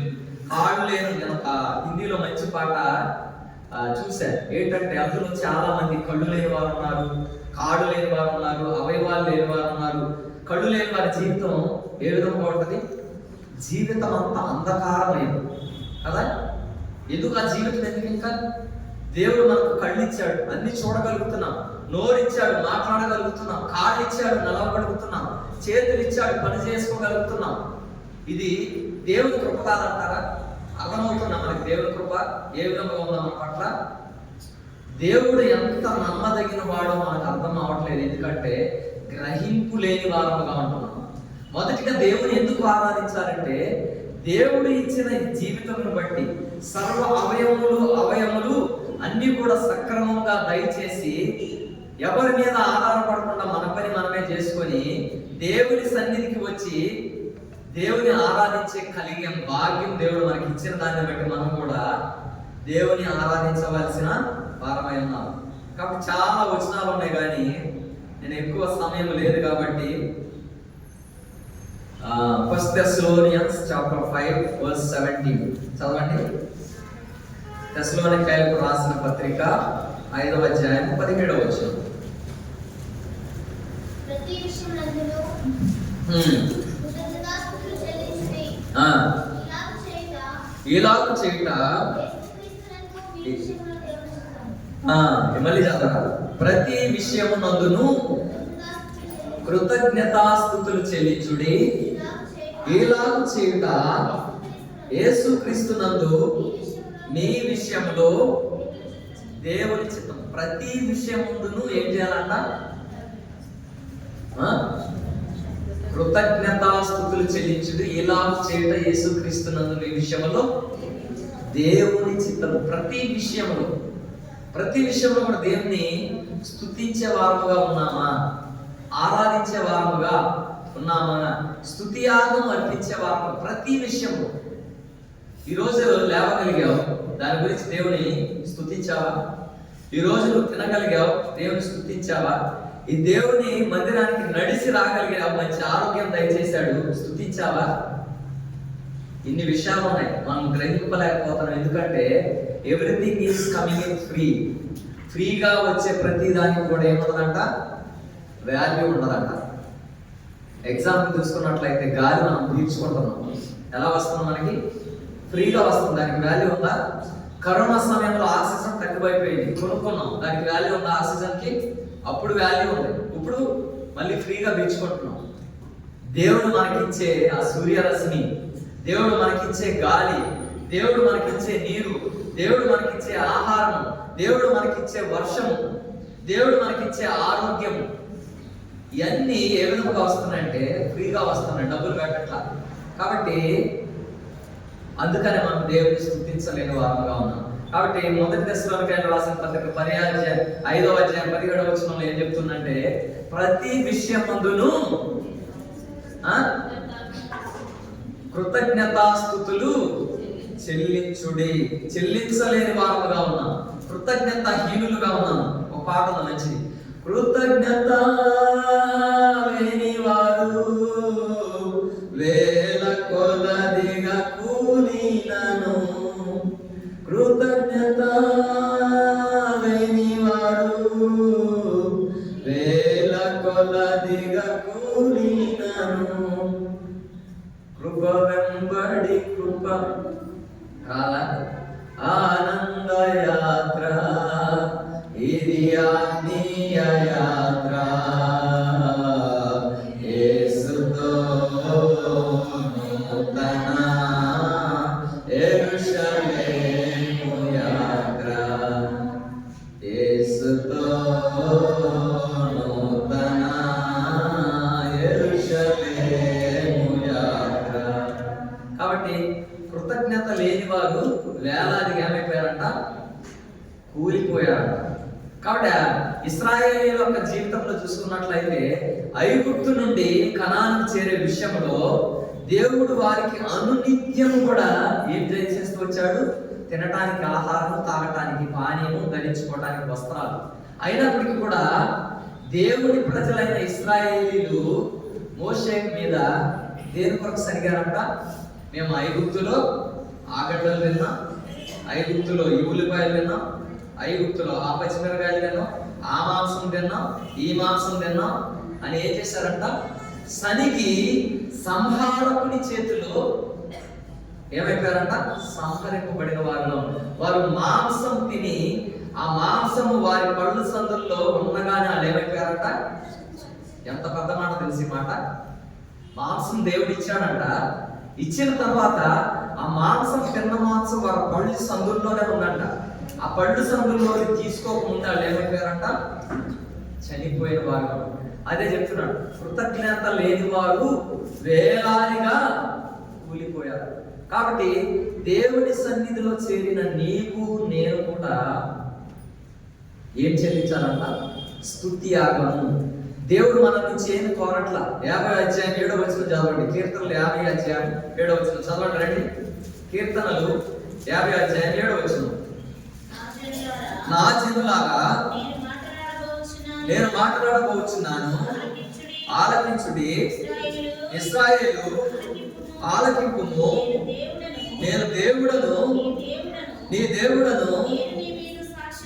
కాళ్ళు లేని, నేను ఒక హిందీలో మంచి పాట చూశాను. ఏంటంటే అందులో చాలా మంది కళ్ళు లేని వారు ఉన్నారు, కాళ్ళు లేని వారు ఉన్నారు, అవయవాలు లేని వారు ఉన్నారు. కళ్ళు లేని వారి జీవితం ఏ విధంగా ఉంటుంది? జీవితం అంతా అంధకారమైంది కదా. ఎందుకు ఆ జీవితం ఎందుకు? ఇంకా దేవుడు మనకు కళ్ళు ఇచ్చాడు, అన్ని చూడగలుగుతున్నాం, నోరు ఇచ్చాడు, మాట్లాడగలుగుతున్నాం, కాళ్ళు ఇచ్చాడు, నడవగలుగుతున్నాం, చేతులు ఇచ్చాడు, పని చేసుకోగలుగుతున్నాం. ఇది దేవుని కృప కాదంటారా? అర్థమవుతున్నా మనకి దేవుని కృప ఏ విధంగా ఉందో మన పట్ల. దేవుడు ఎంత నమ్మదగిన వాడో మనకు అర్థం అవ్వట్లేదు, ఎందుకంటే గ్రహింపు లేని వారముగా ఉంటున్నాం. మొదటిగా దేవుని ఎందుకు ఆరాధించాలంటే దేవుడు ఇచ్చిన జీవితమును బట్టి సర్వ అవయములు అన్ని కూడా సక్రమంగా దయచేసి ఎవరి మీద ఆధారపడకుండా మన పని మనమే చేసుకొని దేవుని సన్నిధికి వచ్చి దేవుని ఆరాధించే కలిగే భాగ్యం దేవుడు మనకి ఇచ్చిన దాన్ని బట్టి మనం కూడా దేవుని ఆరాధించవలసిన వారమై ఉన్నాం. కాబట్టి చాలా వచనాలు ఉన్నాయి, కానీ నేను ఎక్కువ సమయం లేదు కాబట్టి 1 Thessalonians chapter 5 verse 17 చదవండి. తెస్సలోనికైలకు రాసిన పత్రిక 5వ అధ్యాయం 17వ వచనం. ప్రతి విషయమునందును కృతజ్ఞతాస్తుతులు చెల్లించుడి. ఇలాగు చేయుట మళ్ళీ చదవరా? ప్రతి విషయమునందును కృతజ్ఞతాస్తుతులు చెల్లించుడి. ఇలాగు చేయుట యేసుక్రీస్తునందు మీ విషయంలో దేవుని చిత్తం. ప్రతి విషయం ముందును ఏం చేయాలంట? కృతజ్ఞతాస్తుతులు చెల్లించుడు ఇలా చేయట యేసుక్రీస్తునందు మీ విషయంలో దేవుని చిత్తం. ప్రతి విషయంలో కూడా దేవుని స్తుతించే వారముగా ఉన్నామా, ఆరాధించే వారముగా ఉన్నామా, స్తుతి యాగం అర్పించే వారము. ప్రతి విషయంలో ఈరోజు లేవగలిగావు, దాని గురించి దేవుని స్తుతించావా? ఈరోజు నువ్వు తినగలిగావు, దేవుని స్తుతించావా? ఈ దేవుని మందిరానికి నడిచి రాగలిగావు, మంచి ఆరోగ్యం దయచేశాడు, స్తుతించావా? ఇన్ని విషయాలు ఉన్నాయి, మనం గ్రహింపలేకపోతున్నాం. ఎందుకంటే ఎవ్రీథింగ్ ఈజ్ కమింగ్ ఇన్ ఫ్రీగా వచ్చే ప్రతి దానికి కూడా ఏముండదంట, వాల్యూ ఉండదంట. ఎగ్జాంపుల్ తీసుకున్నట్లయితే గాలి మనం పీల్చుకుంటున్నాం, ఎలా వస్తుంది? మనకి ఫ్రీగా వస్తుంది, దానికి వాల్యూ ఉందా? కరోనా సమయంలో ఆక్సిజన్ తక్కువైపోయింది, కొనుక్కున్నాం, దానికి వాల్యూ ఉందా? ఆక్సిజన్కి అప్పుడు వాల్యూ ఉంది, ఇప్పుడు మళ్ళీ ఫ్రీగా పీల్చుకుంటున్నాం. దేవుడు మనకిచ్చే ఆ సూర్యరశ్మి, దేవుడు మనకిచ్చే గాలి, దేవుడు మనకిచ్చే నీరు, దేవుడు మనకిచ్చే ఆహారం, దేవుడు మనకిచ్చే వర్షము, దేవుడు మనకిచ్చే ఆరోగ్యము, ఇవన్నీ ఏ విధంగా వస్తున్నాయంటే ఫ్రీగా వస్తున్నాయి, డబ్బులు పెట్టట్లా. కాబట్టి అందుకనే మనం దేవుడిని స్తుతించలేని వారముగా ఉన్నాం. కాబట్టి మొదటి దశలోనికైనా రాసిన పత్రిక 5వ అధ్యాయం 17వ వచనంలో ఏం చెప్తుందంటే, ప్రతి విషయమందును కృతజ్ఞతాస్తుతులు చెల్లించుడి. చెల్లించలేని వారముగా ఉన్నాం, కృతజ్ఞతాహీనులుగా ఉన్నాం. ఒక పాట ఉంది మంచిది, కృతజ్ఞత లేని వారు వేల కొలదిగా కూలినను, కృతజ్ఞత లేని వారు వేల కొలదిగా కూలినను, కృప వెంబడి కృప ఆనంద యాత్ర, ఇది ఆత్మీయ యాత్ర, యేసుతో నూతన యెరూషలేము యాత్ర, యేసుతో నూతన యెరూషలేము యాత్ర. కాబట్టి కృతజ్ఞత లేని వారు వేలాదిగా ఏమైపోయారంట, కూలిపోయారంట. కాబట్టి ఇశ్రాయేలీయుల యొక్క జీవితంలో చూసుకున్నట్లయితే ఐగుప్తు నుండి కనానుకు చేరే విషయంలో దేవుడు వారికి అనునిత్యము కూడా ఏం చేస్తూ వచ్చాడు? తినటానికి ఆహారం, తాగటానికి పానీయము, ధరించుకోవటానికి వస్త్రాలు. అయినప్పటికీ కూడా దేవుని ప్రజలైన ఇశ్రాయేలీయులు మోషే మీద దేని కొరకు సరిగారంట? మేము ఐగుప్తులో ఆగడ్డలు తిన్నాం, ఐగుప్తులో ఈ ఉల్లిపాయలు తిన్నాం, ఐగుప్తులో ఆ పచ్చిమిరకాయలు తిన్నాం, ఆ మాంసం తిన్నాం, ఈ మాంసం తిన్నాం అని ఏం చేశారంట? శనికి సంహారకుని చేతిలో ఏమైపోయారంట? సంహరింపబడిన వారిలో వారు మాంసం తిని ఆ మాంసము వారి పళ్ళు సందుల్లో ఉండగానే వాళ్ళు ఏమైపోయారంట? ఎంత పెద్ద మాట తెలిసి మాట. మాంసం దేవుడు ఇచ్చాడంట, ఇచ్చిన తర్వాత ఆ మాంసం తిన్న మాంసం వారి పళ్ళు సందుల్లోనే ఉందంట. ఆ పళ్ళు సందుల్లో తీసుకోకముందు వాళ్ళు ఏమైపోయారంట? చనిపోయిన వారు. అదే చెప్తున్నాడు, కృతజ్ఞత లేని వారు వేలాదిగా కూలిపోయారు. కాబట్టి దేవుని సన్నిధిలో చేరిన నీకు నేను కూడా ఏం చెల్లించాలంట? స్తుతి యాగము. దేవుడు మన నుంచి ఏమి కోరట్ల. 50 అధ్యాయం 7వ వచనం చదవండి. కీర్తనలు 50 అధ్యాయం 7వ వచనం చదవండి రండి. కీర్తనలు 50 అధ్యాయం 7వ వచనం. నా జనులారా నేను మాట్లాడబోచున్నాను, ఆలకించుడి. ఇశ్రాయేలు ఆలకింపుము. నేను దేవుడను, నీ దేవుడను,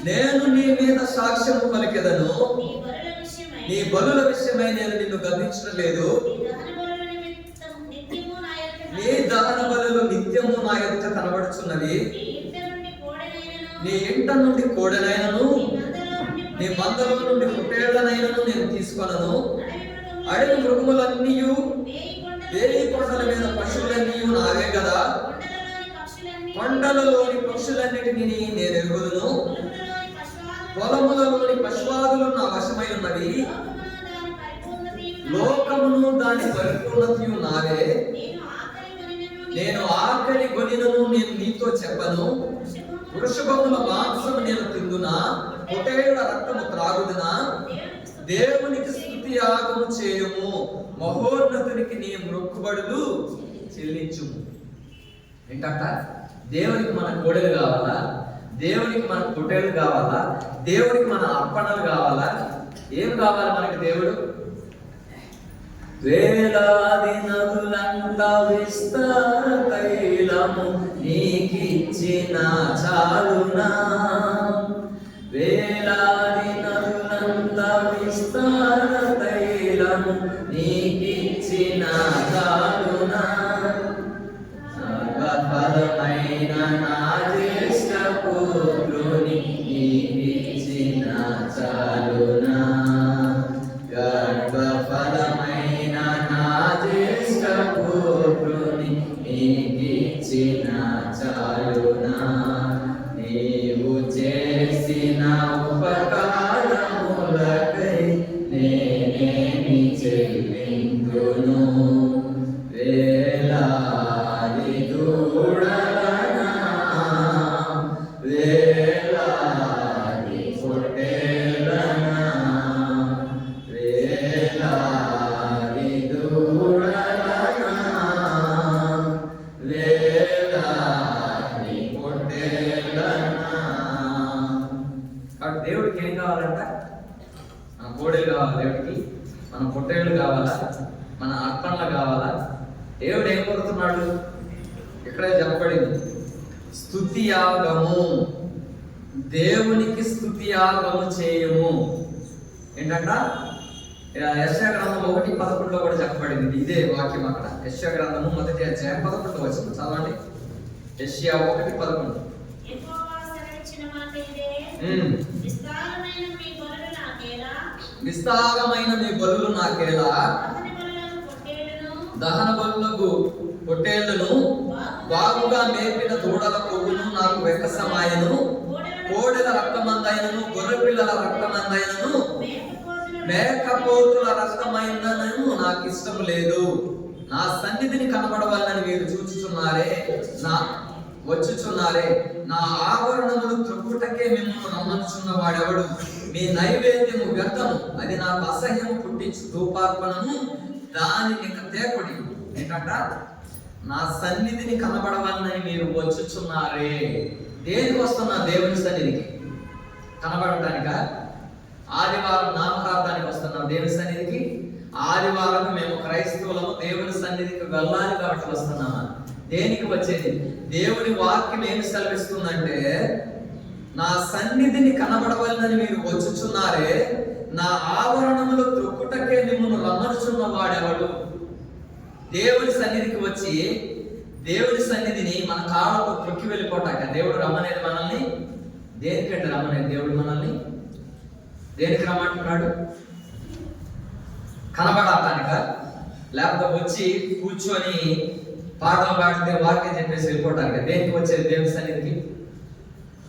నేను నీ మీద సాక్ష్యము పలికెదను. నీ బలుల విషయమై నేను నిన్ను గమనించడం లేదు. నీ దహన బలులు నిత్యము నా ఎదుట కనబడుచున్నవి. నీ ఇంట నుండి కోడెనైనను, నీ మందలో నుండి పుట్టేళ్లనైనను నేను తీసుకొనను. అడవి మృగములన్నీ, వేయి కొండల మీద పశువులన్నీ నావే కదా. కొండలలోని పక్షులన్నిటిని నేను ఎరుగుదును. పొలములలోని పశువాదులు నా వశమై ఉన్నవి. లోకమును దాని పరిపూర్ణతయు నావే. నేను ఆకలి గొనినను నేను నీతో చెప్పను. వృషభముల మాంసము నేను తిందునా, పొటేళ్ల రక్తము త్రాగుదునా. దేవునికి స్తుతి యాగము చేయము, మహోన్నతునికి నీ మొక్కుబడులు చెల్లించుము. ఏంటంట? దేవునికి మన కోడెలు కావాలా? దేవునికి మన పొటేళ్లు కావాలా? దేవునికి మన అర్పణలు కావాలా? ఏం కావాలి మనకి దేవుడు? వేలాది నదులంత విస్తార తైలము నీకిచ్చిన చాలునా. వేలాది నదులంత విస్తార తైలము నీకిచ్చిన చాలునా. సర్వఫలమైన నా జ్యేష్ఠ పుత్రుని నీకిచ్చిన చాలునా. గర్భఫలమైన నా జ్యేష్ఠ పుత్రుని నీకిచ్చిన చాలునా. నీవు చేసిన ఉపకారములకై నేనేమి చెల్లింతును. వేలాది దూడలనా, వేలాది పొట్టేళ్లనా, వేలాది దూడలనా, వేలాది పొట్టేళ్లనా. కాబట్టి దేవుడికి ఏం కావాలంట? మన కోడెలు కావాలి దేవుడికి, మన పొట్టేళ్ళు కావాలా, మన అర్పణలు కావాలా? దేవుడు ఏం కోరుతున్నాడు? ఇక్కడే చెప్పబడింది, స్తుతి యాగము. దేవునికి స్తుతి యాగము చేయము. ఏంటంట? యెషయా గ్రంథం 1:11 కూడా చెప్పబడింది ఇదే వాక్యం. అక్కడ యెషయా గ్రంథము 1వ అధ్యాయం 11వ వచనం చదవండి. యెషయా 1:11. విస్తారమైన మీ బలులు నాకేలా, దహన బలులకు పొట్టేళ్లను, బాగుగా మేపిన దూడల కొవ్వును నాకు వెక్కసమాయను. కోడెల రక్తమందైనను, గొర్రెపిల్లల రక్తమందైనను, మేకపోతుల రక్తమైనను నాకు ఇష్టం లేదు. నా సన్నిధిని కనబడవాలని మీరు చూచుచున్నారే, వచ్చుచున్నారే. నా ఆవరణములు త్రొక్కుటకే మిమ్మల్ని రమ్మనుచున్న వాడెవడు? మీ నైవేద్యము వ్యర్థము, అది నాకు అసహ్యము పుట్టించు ధూపార్పణము, దానిని తేకుడి. ఏంటంట? నా సన్నిధిని కనబడవాలని మీరు వచ్చుచున్నారే. దేనికి వస్తున్నా? దేవుని సన్నిధికి కనబడటానిక? ఆదివారం నామకార్థానికి వస్తున్నాం దేవుని సన్నిధికి. ఆదివారం మేము క్రైస్తవులము దేవుని సన్నిధికి వెళ్ళాలి కాబట్టి వస్తున్నామా? దేనికి వచ్చేది? దేవుని వాక్యం ఏమి సెలవిస్తుందంటే, నా సన్నిధిని కనబడవాలని మీరు వచ్చుచున్నారే, నా ఆవరణములు త్రొక్కుటకే మిమ్మల్ని రమ్మనుచున్న వాడెవడు? దేవుని సన్నిధికి వచ్చి దేవుని సన్నిధిని మన కాళ్ళకు త్రొక్కి వెళ్ళిపోటాక దేవుడు రమ్మనేది మనల్ని. దేనికంటే రమ్మనేది దేవుడు మనల్ని? దేనికి రమ్మంటున్నాడు? కనబడటానిక? లేకపోతే వచ్చి కూర్చొని పాటలు పాడితే వాక్యం చెప్పేసి వెళ్ళిపోవటానికి? దేనికి వచ్చేది దేవుని సన్నిధికి?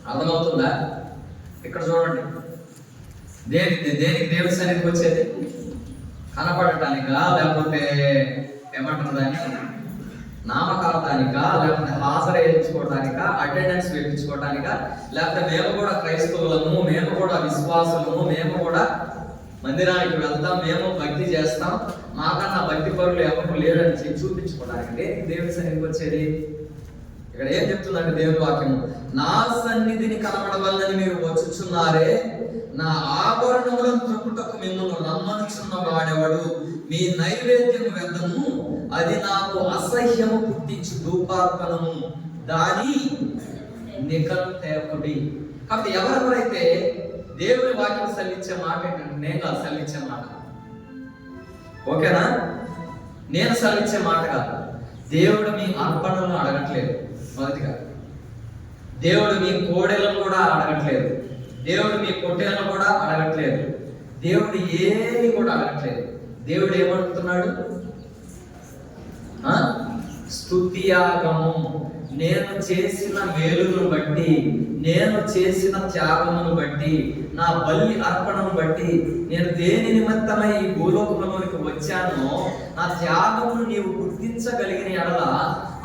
అర్థమవుతుందా? ఇక్కడ చూడండి, దేనికి దేవుని సన్నిధికి వచ్చేది? కనపడటానిక? లేకపోతే ఏమంటారు దాన్ని? నామకార్థానిక? లేకపోతే హాజరేయించుకోవటానిక? అటెండెన్స్ వేయించుకోవటానిక? లేకపోతే మేము కూడా క్రైస్తవులము, మేము కూడా విశ్వాసులము, మేము కూడా మందిరానికి వెళ్తాం, మేము భక్తి చేస్తాం, మాకన్నా భక్తి పరులు ఎవరు లేరని చూపించుకోవడానికి దేవుని సన్నిధికి వచ్చేది? ఇక్కడ ఏం చెప్తుందంటే దేవుని వాక్యం, నా సన్నిధిని కనబడవాలని మీరు వచ్చుచున్నారే, నా ఆభరణములను త్రొక్కుటకు మిమ్మల్ని రమ్మనుచున్న వాడెవడు? మీ నైవేద్యము వ్యర్థము, అది నాకు అసహ్యము పుట్టించు ధూపార్పణము, దాని నికల్తేకుడి. కాబట్టి ఎవరెవరైతే దేవుని వాక్యం సెలవిచ్చే మాట ఏంటంటే, నేను కాదు సెలవిచ్చే మాట, ఓకేనా? నేను సెలవిచ్చే మాట కాదు. దేవుడు మీ అర్పణలను అడగట్లేదు. మొదటిగా దేవుడు మీ కోడెలను కూడా అడగట్లేదు. దేవుడు మీ పొట్టేలను కూడా అడగట్లేదు. దేవుడు ఏమి కూడా అడగట్లేదు. దేవుడు ఏమడుగుతున్నాడు? స్తుతియాగము. నేను చేసిన మేలును బట్టి, నేను చేసిన త్యాగమును బట్టి, నా బలి అర్పణను బట్టి, నేను దేని నిమిత్తమై ఈ భూలోకంలోనికి వచ్చానో నా త్యాగమును నీవు గుర్తించగలిగిన ఎడల,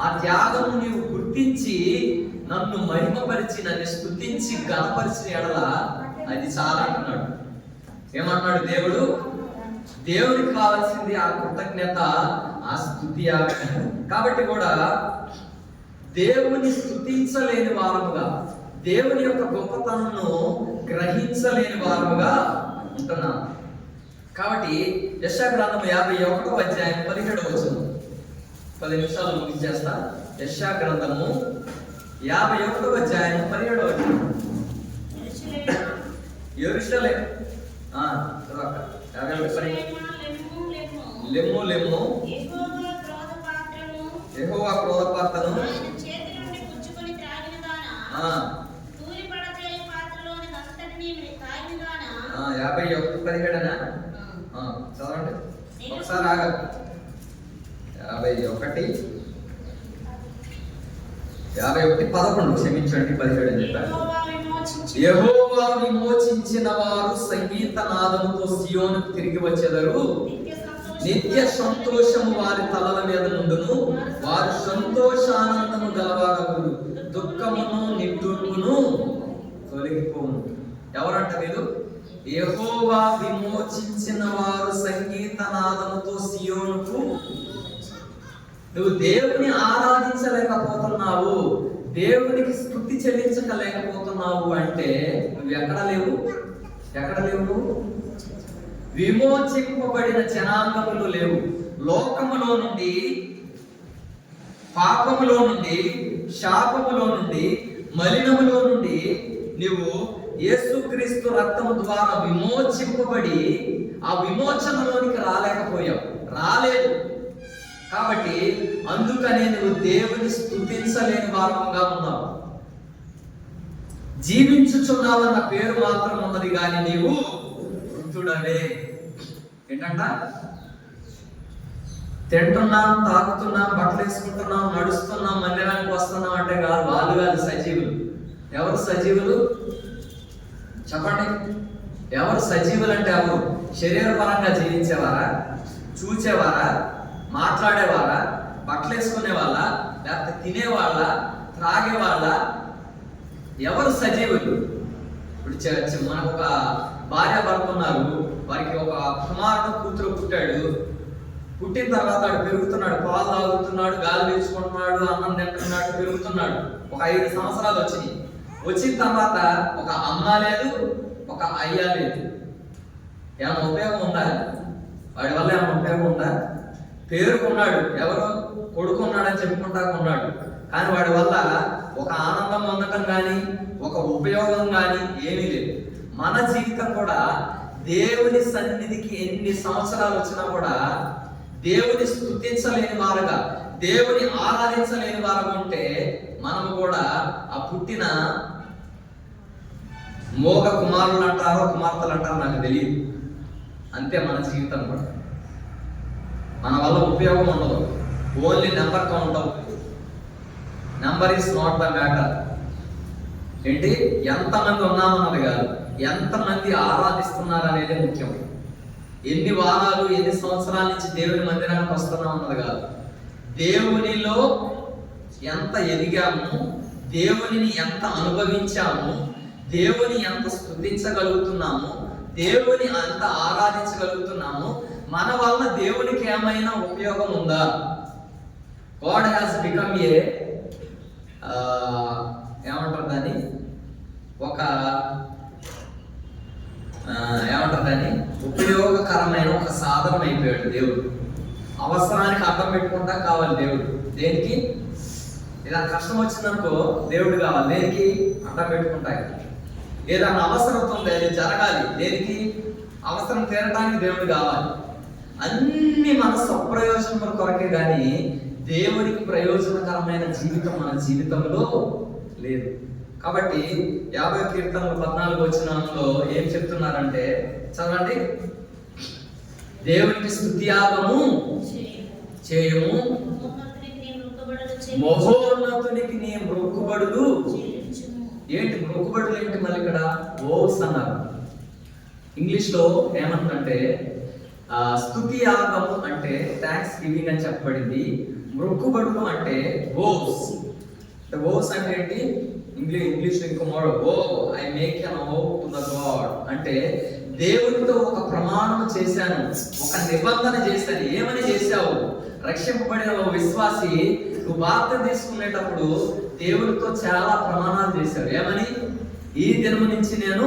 ఆ త్యాగమును నీవు గుర్తించి నన్ను మహిమపరిచి నన్ను స్తుతించి గణపరిచిన ఎడల అది చాలా అంటున్నాడు. ఏమంటున్నాడు దేవుడు? దేవుడికి కావాల్సింది ఆ కృతజ్ఞత, ఆ స్తుతి. కాబట్టి కూడా దేవుని స్తుతించలేని వారముగా, దేవుని యొక్క గొప్పతనను గ్రహించలేని వారముగా ఉంటున్నాం. కాబట్టి యెషయా గ్రంథం 51వ అధ్యాయం 17వ వచనం, 10 నిమిషాలు ముగించేస్తా. యెషయా గ్రంథము 51వ అధ్యాయం 17వ వచనం. యెరూషలేము లెమ్ము లెమ్ము, యెహోవా క్రోధ పాత్రను 51:17 చదవండి ఒకసారి. ఆగండి. 51:11 క్షమించండి, 17 అని చెప్పారు. యెహోవా విమోచించిన వారు సంగీత నాదముతో సియోనుకు తిరిగి వచ్చెదరు. నిత్య సంతోషము వారి తలల మీద నుండును. వారు సంతోషానందము గలవారగురు. దుఃఖమును నిట్టూర్పును తొలగిపోను. ఎవరంట వీరు? యెహోవా విమోచించిన వారు సంగీత నాదముతో సియోనుకు. నువ్వు దేవుని ఆరాధించలేకపోతున్నావు, దేవునికి స్తుతి చెల్లించలేకపోతున్నావు అంటే నువ్వు ఎక్కడ లేవు? ఎక్కడ లేవు? విమోచింపబడిన జనాంగములు లేవు. లోకములో నుండి, పాపములో నుండి, శాపములో నుండి, మలినములో నుండి నువ్వు యేసుక్రీస్తు రక్తము ద్వారా విమోచింపబడి ఆ విమోచనలోనికి రాలేకపోయావు, రాలేదు. కాబట్టి అందుకనే నువ్వు దేవుని స్తుతించలేని వారముగా ఉన్నావు. జీవించుచున్నావన్న పేరు మాత్రం ఉన్నది కానీ నీవు వృద్ధుడవే. ఏంటంట? తింటున్నాం, తాగుతున్నాం, బట్టలు వేసుకుంటున్నాం, నడుస్తున్నాం, మందిరానికి వస్తున్నాం అంటే కాదు. వాళ్ళు కాదు సజీవులు. ఎవరు సజీవులు చెప్పండి? ఎవరు సజీవులు అంటే ఎవరు? శరీరపరంగా జీవించేవారా, చూచేవారా, మాట్లాడేవారా, బట్టలు వేసుకునేవాళ్ళ, లేకపోతే తినేవాళ్ళ, త్రాగేవాళ్ళ? ఎవరు సజీవులు? ఇప్పుడు మనకు ఒక భార్య భర్త ఉన్నారు, వారికి ఒక కుమారుడు కూతురు పుట్టాడు. పుట్టిన తర్వాత వాడు పెరుగుతున్నాడు, పాలు తాగుతున్నాడు, గాలి పీల్చుకుంటున్నాడు, అన్నం తింటున్నాడు, పెరుగుతున్నాడు. ఒక 5 సంవత్సరాలు వచ్చినాయి. వచ్చిన తర్వాత ఒక అమ్మ లేదు, ఒక అయ్య లేదు. ఏమైనా ఉపయోగం ఉందా? వాడి వల్ల ఏమైనా ఉపయోగం ఉందా? పేరుకున్నాడు, ఎవరు కొడుకున్నాడని చెప్పుకుంటా ఉన్నాడు, కానీ వాడి వల్ల ఒక ఆనందం పొందటం కానీ ఒక ఉపయోగం కానీ ఏమీ లేదు. మన జీవితం కూడా దేవుని సన్నిధికి ఎన్ని సంవత్సరాలు వచ్చినా కూడా దేవుని స్తుతించలేని వారుగా, దేవుని ఆరాధించలేని వారుగా ఉంటే మనము కూడా ఆ పుట్టిన మోగ కుమారులు అంటారో కుమార్తెలు అంటారో నాకు తెలియదు. అంతే మన జీవితం కూడా. మన వల్ల ఉపయోగం ఉండదు, ఓన్లీ నెంబర్ కౌంట్ అవుతుంది. Number is not the matter. ఏంటి? ఎంతమంది ఉన్నామన్నది కాదు, ఎంతమంది ఆరాధిస్తున్నారు అనేది ముఖ్యం. ఎన్ని వారాలు, ఎన్ని సంవత్సరాల నుంచి దేవుని మందిరానికి వస్తున్నాం అన్నది కాదు. దేవునిలో ఎంత ఎదిగాము, దేవునిని ఎంత అనుభవించాము, దేవుని ఎంత స్తుతించగలుగుతున్నాము, దేవుని ఎంత ఆరాధించగలుగుతున్నాము, మన వల్ల దేవునికి ఏమైనా ఉపయోగం ఉందా? గాడ్ హ్యాస్ బికమ్ ఏమంటారు దాన్ని, ఒక ఏమంటారు దాన్ని, ఉపయోగకరమైన ఒక సాధనం అయిపోయాడు దేవుడు. అవసరానికి అర్థం పెట్టుకుంటా కావాలి దేవుడు. దేనికి? ఏదైనా కష్టం వచ్చిందనుకో దేవుడు కావాలి. దేనికి? అర్థం పెట్టుకుంటా. ఏదైనా అవసరం ఉంది, అది జరగాలి. దేనికి? అవసరం తీరడానికి దేవుడు కావాలి. అన్ని మన స్వప్రయోజనముల కొరకే కానీ దేవునికి ప్రయోజనకరమైన జీవితం మన జీవితంలో లేదు. కాబట్టి 50 కీర్తనలు 14 వచనంలో ఏం చెప్తున్నారంటే చదవండి. దేవునికి స్తుతియాగము చేయము, మహోన్నతునికి నీ మొక్కుబడులు ఏంటి? మొక్కుబడులు ఏంటి? మళ్ళీ ఇక్కడ ఓస్ అన్నారు. ఇంగ్లీష్ లో ఏమంటే స్తుతి యాగము అంటే థ్యాంక్స్ గివింగ్ అని చెప్పబడింది. మొక్కుబడులు అంటే ఓస్. ఓస్ అంటే ఏంటి? ఇంగ్లీష్ ఇంకో model O I make N O to the God అంటే దేవునితో ఒక ప్రమాణం చేశాను, ఒక నిబంధన చేశాను. ఏమని చేశావు? రక్షింపబడిన ఓ విశ్వాసి నువ్వు బాప్తిసం తీసుకునేటప్పుడు దేవునితో చాలా ప్రమాణాలు చేశావు. ఏమని? ఈ దినము నుంచి నేను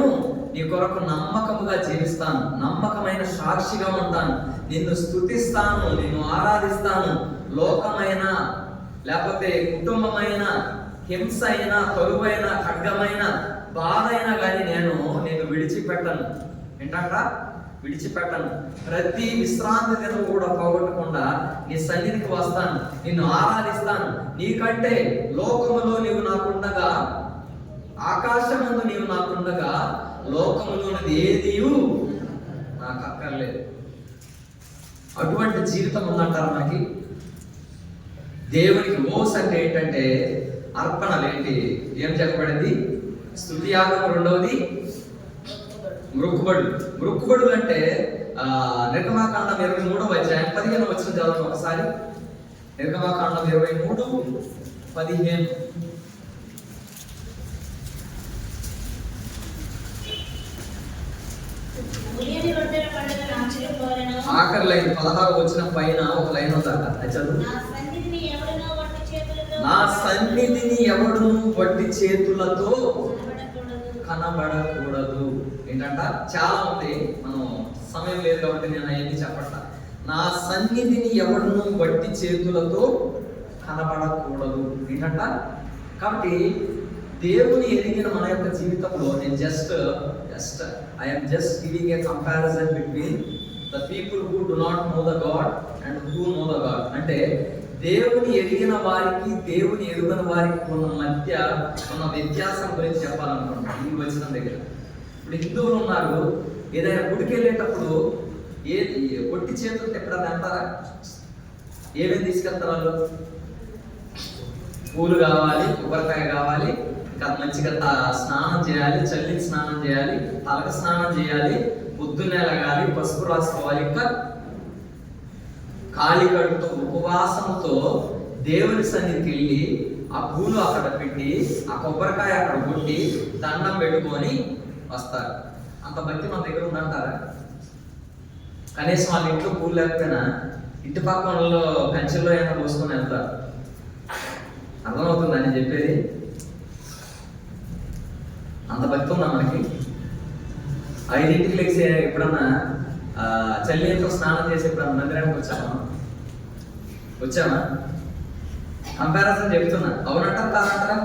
నీ కొరకు నమ్మకముగా జీవిస్తాను, నమ్మకమైన సాక్షిగా ఉంటాను, నిన్ను స్తుతిస్తాను, నిన్ను ఆరాధిస్తాను. లోకమైన లేకపోతే కుటుంబమైన హింస అయినా కరువైన ఖడ్గమైన బాధ అయినా కానీ నేను విడిచిపెట్టను. ఏంటంట? విడిచిపెట్టను. ప్రతి విశ్రాంతి దినం కూడా పోగొట్టకుండా నీ సన్నిధికి వస్తాను, నిన్ను ఆరాధిస్తాను. నీకంటే లోకములో నీవు నాకుండగా, ఆకాశమందు నీవు నాకుండగా, లోకములోనిది ఏది నాకు అక్కర్లేదు. అటువంటి జీవితం ఉందంటారు మనకి. దేవునికి ఓస్ అంటే ఏంటంటే అర్పణలు. ఏంటి? ఏం చెప్పబడింది? స్తుతి యాగం. రెండవది మొక్కుబడులు. మొక్కుబడులు అంటే నిర్గమాకాండం 23వ అధ్యాయం 15వ వచనం చదవండి ఒకసారి. నిర్గమాకాండం 23:15. ఆఖరి లైన్ 16వ వచనం పైన ఒక లైన్ ఉందట. చదువు. నా సన్నిధిని ఎవడును వట్టి చేతులతో కనబడకూడదు. ఏంటంట? చాలా ఉంది, మనం సమయం లేదు కాబట్టి నేను అవన్నీ చెప్పట్లా. నా సన్నిధిని ఎవడును వట్టి చేతులతో కనబడకూడదు. ఏంటంట? కాబట్టి దేవుని ఎరిగిన మన యొక్క జీవితంలో నేను just I'm just giving a comparison between the people who do not know the God and who know the God. అంటే దేవుని ఎరిగిన వారికి దేవుని ఎరుగని వారికి ఉన్న మధ్య ఉన్న వ్యత్యాసం గురించి చెప్పాలనుకుంటున్నాను ఈ వచనం దగ్గర. ఇప్పుడు హిందువులు ఉన్నారు, ఏదైనా గుడికి వెళ్ళేటప్పుడు ఒట్టి చేతులు ఎప్పుడన్నా అంటారా? ఏమేమి తీసుకెళ్తారు వాళ్ళు? పూలు కావాలి, కొబ్బరికాయ కావాలి, ఇంకా మంచిగా స్నానం చేయాలి, చల్లికి స్నానం చేయాలి, తలకు స్నానం చేయాలి, పొద్దున్నే లగాలి, పసుపు రాసుకోవాలి, ఇంకా ఖాళీ కడుపుతో ఉపవాసంతో దేవుని సన్నిధికి వెళ్ళి ఆ పూలు అక్కడ పెట్టి ఆ కొబ్బరికాయ అక్కడ కొట్టి దండం పెట్టుకొని వస్తారు. అంత భక్తి మన దగ్గర ఉందంటారా? కనీసం వాళ్ళ ఇంట్లో పూలు లేకపోయినా ఇంటి పక్కనలో కంచెల్లో ఏమైనా పోసుకొని వెళ్తారు. అర్థమవుతుందా నేను చెప్పేది? అంత భక్తి ఉందా మనకి? 5ంటికి లేచి ఎప్పుడన్నా చల్లితో స్నానం చేసి ఎప్పుడన్నా మందిరానికి వచ్చామా? కంపారిజన్ చెప్తున్నా. అవునంటారా కాదంటారా?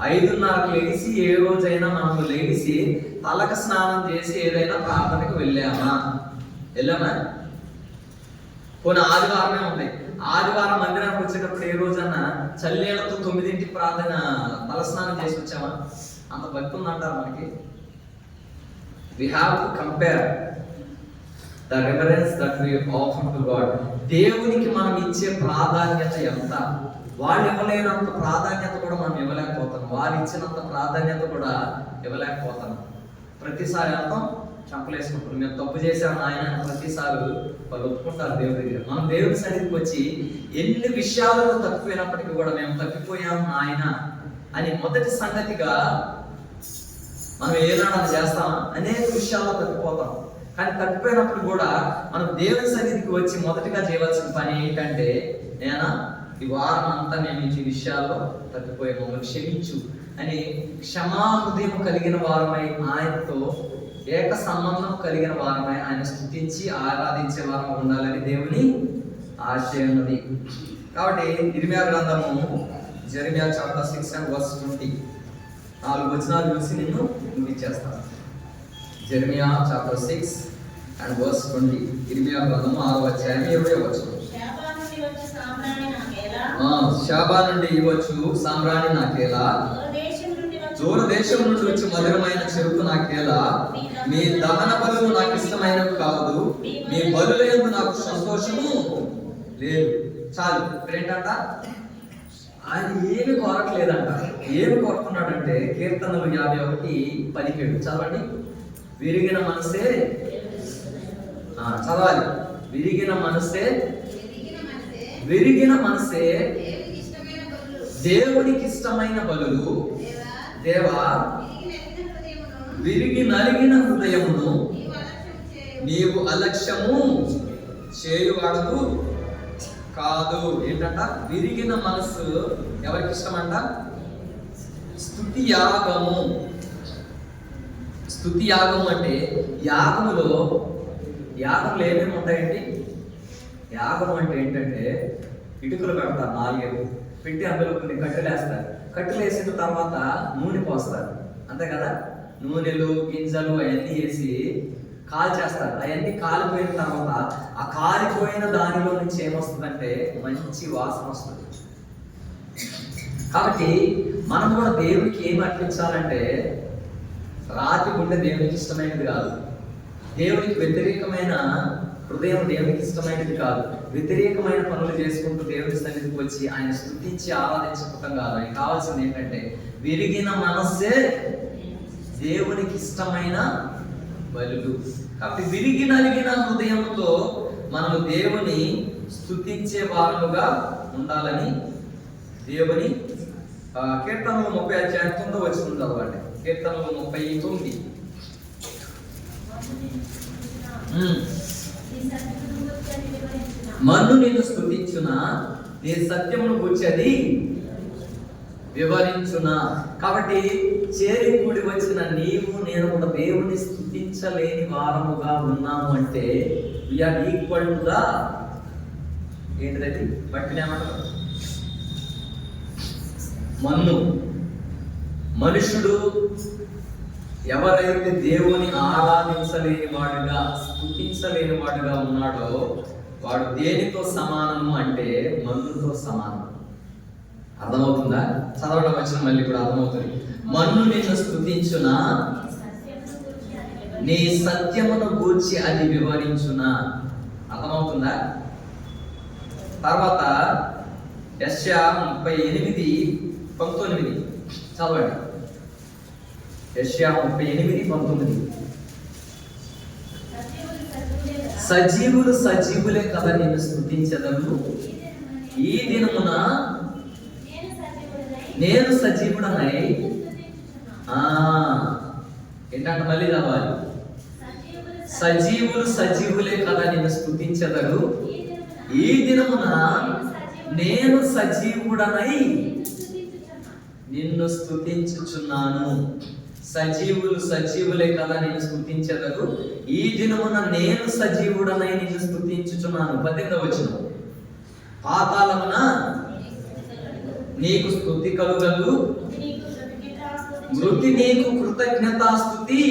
5:30కి లేచి ఏ రోజైనా మనం లేచి తలకు స్నానం చేసి ఏదైనా ప్రార్థనకు వెళ్ళామా? కొన్ని ఆదివారమే ఉంది. ఆదివారం మందిరానికి వచ్చేటప్పుడు ఏ రోజన్నా చల్లీలతో 9ంటికి ప్రార్థన తలస్నానం చేసి వచ్చామా? అంత భక్తి ఉందంటారు మనకి. We have to compare the reverence that we offer to God. దేవునికి మనం ఇచ్చే ప్రాధాన్యత ఎంత? వాళ్ళు ఇవ్వలేనంత ప్రాధాన్యత కూడా మనం ఇవ్వలేకపోతాం. వారు ఇచ్చినంత ప్రాధాన్యత కూడా ఇవ్వలేకపోతాం. ప్రతిసారి అర్థం చంపలేసుకుంటారు. మేము తప్పు చేసాము ఆయన ప్రతిసారి వాళ్ళు ఒప్పుకుంటారు దేవుడి దగ్గర. మనం దేవుడి సన్నిధికి వచ్చి ఎన్ని విషయాలలో తప్పిపోయినప్పటికీ కూడా మేము తప్పిపోయాము ఆయన అని మొదటి సంగతిగా మనం ఏనాడు చేస్తామా? అనేక విషయాల్లో తప్పిపోతాం. కానీ తప్పిపోయినప్పుడు కూడా మనం దేవుని సన్నిధికి వచ్చి మొదటిగా చేయవలసిన పని ఏంటంటే, నేనా ఈ వారం అంతా మేము ఈ విషయాల్లో తప్పిపోయే మమ్మల్ని క్షమించు అని క్షమాహృదయం కలిగిన వారమై ఆయనతో ఏక సంబంధం కలిగిన వారమై ఆయన స్తుతించి ఆరాధించే వారం ఉండాలని దేవుని ఆశయం ఉన్నది. కాబట్టి ఇర్మియా గ్రంథము జెరెమియా చాప్టర్ 6 and verse 20 4 వచనాలు చూసి నిన్ను ముగించేస్తాను. Jeremiah chapter 6 and verse 20. ఇర్మియా గ్రంథము 6వ అధ్యాయం 20వ వచనం. శాబా నుండి ఇవ్వచ్చు సామ్రాణి నాకేలా, దూర దేశం నుండి వచ్చి మధురమైన చెరుకు నాకేలా, మీ దహన బలులు నాకు ఇష్టమైనవి కాదు, మీ బలుల యందు నాకు సంతోషము లేదు. చాలు. ఏంటంట? ఆయన ఏమి కోరట్లేదంట. ఏమి కోరుతున్నాడంటే కీర్తనలు 51:17 చదవండి. విరిగిన మనసే చదవాలి. విరిగిన మనసే దేవునికి ఇష్టమైన బలులు. దేవా, విరిగి నలిగిన హృదయమును నీవు అలక్ష్యము చేయువాడవు కాదు. ఏంటంట? విరిగిన మనసు ఎవరికి ఇష్టమంట? స్తుతి యాగము. స్తుతి యాగము అంటే యాగములో ఏమేమి ఉంటాయండి? యాగం అంటే ఏంటంటే ఇటుకలు పెడతారు, 4 పెట్టి అందులో కొన్ని కట్టెలు వేస్తారు. కట్టెలు వేసిన తర్వాత నూనె పోస్తారు, అంతే కదా. నూనెలు గింజలు అవన్నీ వేసి కాల్చేస్తారు. అవన్నీ కాలిపోయిన తర్వాత ఆ కాలిపోయిన దానిలో నుంచి ఏమొస్తుందంటే మంచి వాసన వస్తుంది. కాబట్టి మనం కూడా దేవుడికి ఏం అర్పించాలంటే రాతి గుండె దేవునికి ఇష్టమైనది కాదు. దేవునికి వ్యతిరేకమైన హృదయం దేవునికి ఇష్టమైనది కాదు. వ్యతిరేకమైన పనులు చేసుకుంటూ దేవుడి సన్నిధికి వచ్చి ఆయన స్తుతించి ఆరాధించడం కాదు. ఆయన కావాల్సింది ఏంటంటే విరిగిన మనస్సే దేవునికి ఇష్టమైన బలులు. కాబట్టి విరిగి నలిగిన హృదయంతో మనము దేవుని స్తుతించే వారముగా ఉండాలని దేవుని కీర్తనలు 30:9 చదవండి. కీర్తనలు 39. మన్ను నిన్ను స్తుతించునా, నీ సత్యమును గూర్చి వివరించునా. కాబట్టి చేరి కూడి వచ్చిన నీవు నేను కూడా దేవుని స్తుతించలేని వారముగా ఉన్నాము అంటే వీఆర్ ఈక్వల్ టు ద ఏంటిది బట్టిని ఏమంటారు? మన్ను. మనుషుడు ఎవరైతే దేవుని ఆరాధించలేని వాడుగా స్తుతించలేని వాడుగా ఉన్నాడో వాడు దేనితో సమానము అంటే మన్నుతో సమానం. అర్థమవుతుందా? చదవడం వచ్చిన మళ్ళీ కూడా అర్థమవుతుంది. మన్ను నిన్ను స్తుతించునా, నీ సత్యమును గూర్చి అది వివరించునా. అర్థమవుతుందా? తర్వాత యెషయా 38:19 చదవండి. యెషయా 38:19 సజీవులు సజీవులే కదా నిన్ను స్తుతించెదరు. ఈ దినమున నేను సజీవుడనై ఏంటంటే మళ్ళీ చదవాలి. సజీవులు సజీవులే కదా నిన్ను స్తుతించెదరు. ఈ దినమున నేను సజీవుడనై నిన్ను స్తుతించుచున్నాను. సజీవులు సజీవులే కదా నిన్ను స్తుతించెదరు. ఈ దినమున నేను సజీవుడనై నిన్ను స్తుతించుచున్నాను. 18వ వచనం. పాతాళమున నీకు స్తుతి కలుగదు, మృతి నీకు కృతజ్ఞతాస్తుతి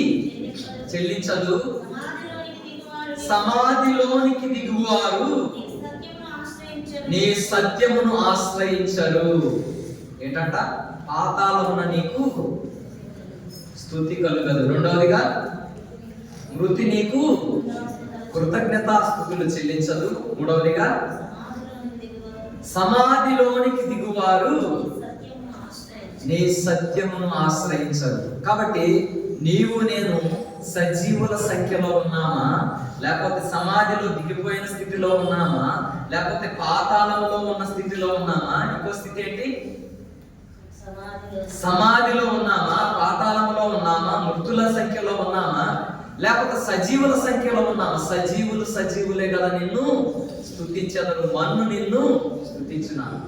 చెల్లించదు. సమాధిలోనికి దిగువారు నీ సత్యమును ఆశ్రయించరు. ఏంటంట? పాతాళమున నీకు స్తుతి కలుగదు. రెండవదిగా మృతి నీకు కృతజ్ఞతాస్తుతులు చెల్లించదు. మూడవదిగా సమాధిలోనికి దిగువారు నీ సత్యమును ఆశ్రయించరు. కాబట్టి నీవు నేను సజీవుల సంఖ్యలో ఉన్నామా, లేకపోతే సమాధిలో దిగిపోయిన స్థితిలో ఉన్నామా, లేకపోతే పాతాళంలో ఉన్న స్థితిలో ఉన్నామా? ఇంకో స్థితి ఏంటి? సమాధిలో ఉన్నామా, పాతాళంలో ఉన్నామా, మృతుల సంఖ్యలో ఉన్నామా, లేకపోతే సజీవుల సంఖ్యలో ఉన్నామా? సజీవులు సజీవులే కదా నిన్ను స్తుతించెదరు. మన్ను నిన్ను స్తుతించున్నాను.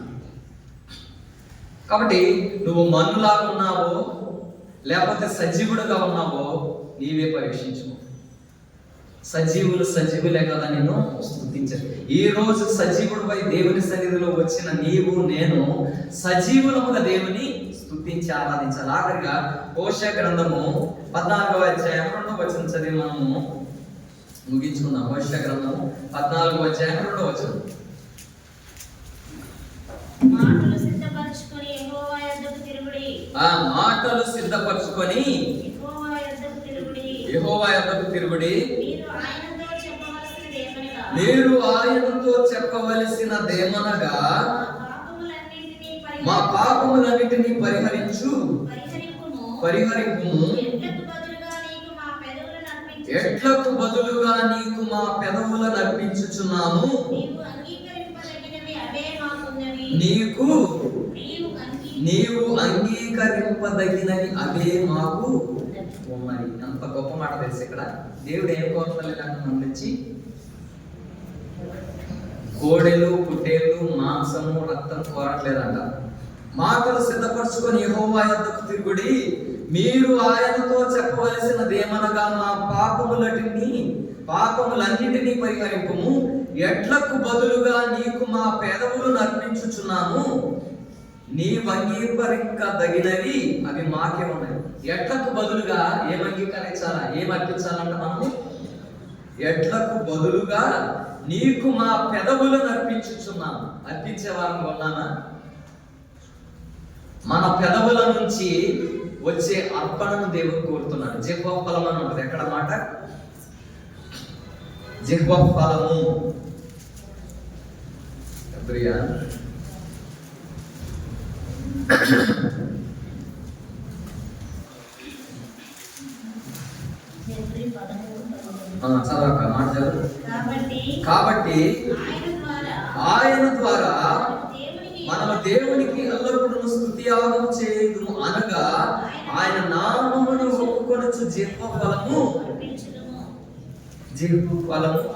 కాబట్టి నువ్వు మన్నులాగా ఉన్నావో లేకపోతే సజీవుడుగా ఉన్నావో నీవే పరీక్షించు. సజీవులు సజీవులే కదా నిన్ను స్తుతించరు. ఈ రోజు సజీవుడిపై దేవుని సన్నిధిలో వచ్చిన నీవు నేను సజీవులముగా దేవుని స్తుతించి ఆరాధించాలి. ఆఖరిగా హోషేయ గ్రంథము 14వ అధ్యాయం 2వ వచనం చదివి మనము ముగించుకుందాం. హోషేయ గ్రంథము 14వ అధ్యాయం 2వ వచనం. మాటలు సిద్ధపరచుకొని యెహోవా యొద్దకు తిరుగుడి. మాటలు సిద్ధపరచుకొని యెహోవా యొద్దకు తిరుగుడి. మీరు ఆయనతో చెప్పవలసినదేమనగా మా పాపములన్నిటినీ పరిహరించు పరిహరింపుము. ఎట్లకు బదులుగా నీకు మా పెదవులను అర్పించుచున్నాము. నీవు అంగీకరింపదగినవి అవే మాకు ఉన్నవి. అంత గొప్ప మాట తెలుసు. ఇక్కడ దేవుడు ఏం కోరలేదంటే మన నుంచి కోడెలు పుట్టేలు మాంసము రక్తం కోరట్లేదంట. మాటలు సిద్ధపరచుకొని యెహోవా యొద్దకు తిరుగుడి. మీరు ఆయనతో చెప్పవలసినదేమనగా మా పాపములన్నిటినీ పరిహరింపుము. ఎట్లకు బదులుగా నీకు మా పెదవులను అర్పించుచున్నాము. నీవు అంగీకరింపదగినవి అవి మాకే ఉన్నాయి. ఎట్లకు బదులుగా ఏం అంగీకరించాలా, ఏం అర్పించాలంట మనము? ఎట్లకు బదులుగా నీకు మా పెదవులను అర్పించుచున్నాము. అర్పించే వారం ఉన్నానా? మన పెదవుల నుంచి వచ్చే అర్పణను దేవుడు కోరుతున్నాడు. జిహ్వ ఫలం అని ఉంటుంది. ఎక్కడ మాట? జిహ్వ ఫలము. చదవక మాట చదువు. కాబట్టి ఆయన ద్వారా మనము దేవునికి ఎల్లప్పుడూ స్తుతియాగం చేయుదుము అనగా ఆయన నామమును ఒప్పుకొనుచు జిహ్వ ఫలము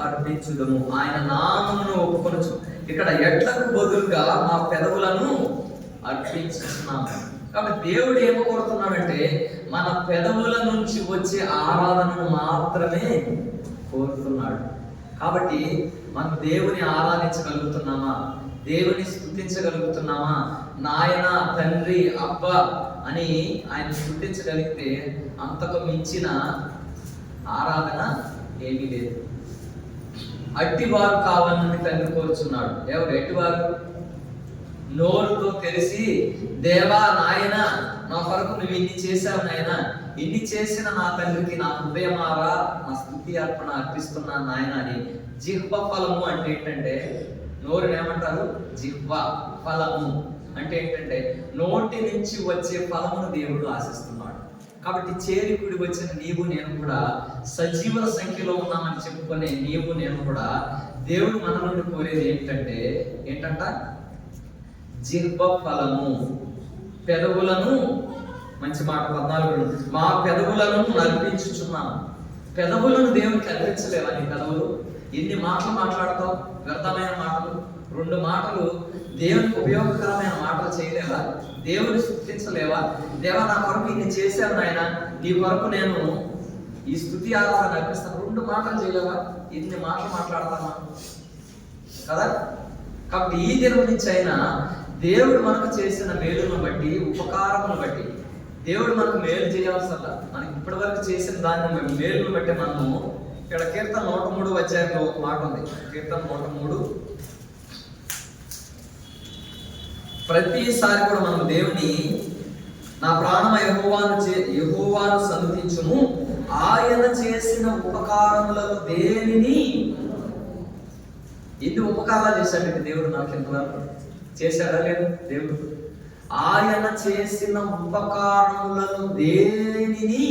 అర్పించుదము. ఆయన నామమును ఒప్పుకొనుచు. ఇక్కడ ఎట్లకు బదులుగా మా పెదవులను అర్పించుతున్నాము. కాబట్టి దేవుడు ఏమో కోరుతున్నాడంటే మన పెదవుల నుంచి వచ్చే ఆరాధనను మాత్రమే కోరుతున్నాడు. కాబట్టి మనం దేవుని ఆరాధించగలుగుతున్నామా? దేవుని స్తుతించగలుగుతున్నామా? నాయన, తండ్రి, అబ్బా అని ఆయన స్తుతించగలిగితే అంతకు మించిన ఆరాధన ఏమీ లేదు. అట్టివారు కావాలని తండ్రి కోరుచున్నాడు. ఎవరు ఎట్టివారు? నోరుతో తెలిసి దేవా నాయన నా కొరకు నువ్వు ఇన్ని చేశావు నాయన, ఇన్ని చేసిన నా తండ్రికి నా హృదయమారా నా స్తుతి అర్పణ అర్పిస్తున్నాను నాయన అని. జిహ్వ ఫలము అంటే ఏంటంటే, నోరుని ఏమంటారు? జిహ్వ ఫలము అంటే ఏంటంటే నోటి నుంచి వచ్చే ఫలమును దేవుడు ఆశిస్తున్నాడు. కాబట్టి చేరికుడి వచ్చిన నీవు నేను కూడా సజీవుల సంఖ్యలో ఉన్నామని చెప్పుకునే నీవు నేను కూడా దేవుడు మన నుండి కోరేది ఏంటంట? జిహ్వ ఫలము. పెదవులను, మంచి మాట 14, మా పెదవులను అర్పించుచున్నాము. పెదవులను దేవునికి అర్పించలేవా? నీ పెదవులు ఎన్ని మాటలు మాట్లాడతావు? వ్యర్థమైన మాటలు. 2 మాటలు దేవునికి ఉపయోగకరమైన మాటలు చేయలేవా? దేవుని స్తుతించలేవా? దేవా నా కొరకు ఇన్ని చేశాను నాయన, నీ కొరకు నేను ఈ స్తుతి ఆరాధన అర్పిస్తాను. 2 మాటలు చేయలేవా? ఇన్ని మాటలు మాట్లాడతామా కదా? కాబట్టి ఈ దినం నుంచి అయినా దేవుడు మనకు చేసిన మేలును బట్టి, ఉపకారమును బట్టి, దేవుడు మనకు మేలు చేయాల్సిందా? మనకి ఇప్పటి వరకు చేసిన దాన్ని మేలును బట్టి మనము ఇక్కడ కీర్తన 103 అధ్యాయంలో ఒక మాట ఉంది. కీర్తన 103 ప్రతిసారి కూడా మనం దేవుని నా ప్రాణమ యెహోవాను సన్నుతించుము, ఆయన చేసిన ఉపకారములను దేనిని. ఎన్ని ఉపకారాలు చేశాడంటే దేవుడు నాకు ఎంతవరకు చేశాడా? లేదు. దేవుడు ఆయన చేసిన ఉపకారములను దేనిని,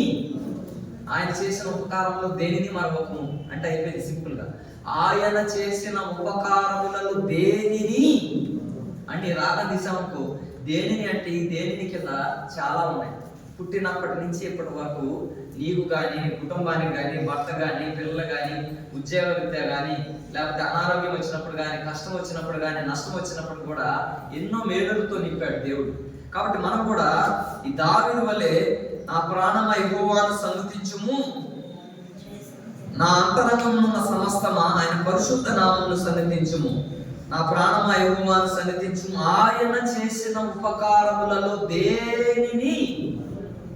ఆయన చేసిన ఉపకారములు దేనిని మరొకము అంటే అయిపోయింది సింపుల్ గా. ఆయన చేసిన ఉపకారములను దేనిని అంటే రాగం తీసామనుకో, దేనిని అంటే ఈ దేనిని కింద చాలా ఉన్నాయి. పుట్టినప్పటి నుంచి ఇప్పటి వరకు నీకు కానీ, నీ కుటుంబానికి కానీ, భర్త కానీ, పిల్లలు కానీ, ఉద్యోగ విద్య కానీ, లేకపోతే అనారోగ్యం వచ్చినప్పుడు కానీ, కష్టం వచ్చినప్పుడు కానీ, నష్టం వచ్చినప్పుడు కూడా ఎన్నో మేలులతో నింపాడు దేవుడు. కాబట్టి మనం కూడా ఈ దావీదు వలె నా ప్రాణమా యెహోవాను సన్నుతించుము, నా అంతరంగమున్న సమస్తమా ఆయన పరిశుద్ధ నామమును సన్నిధించుము, నా ప్రాణమా యెహోవాను సన్నిధించుము, ఆయన చేసిన ఉపకారములలో దేనిని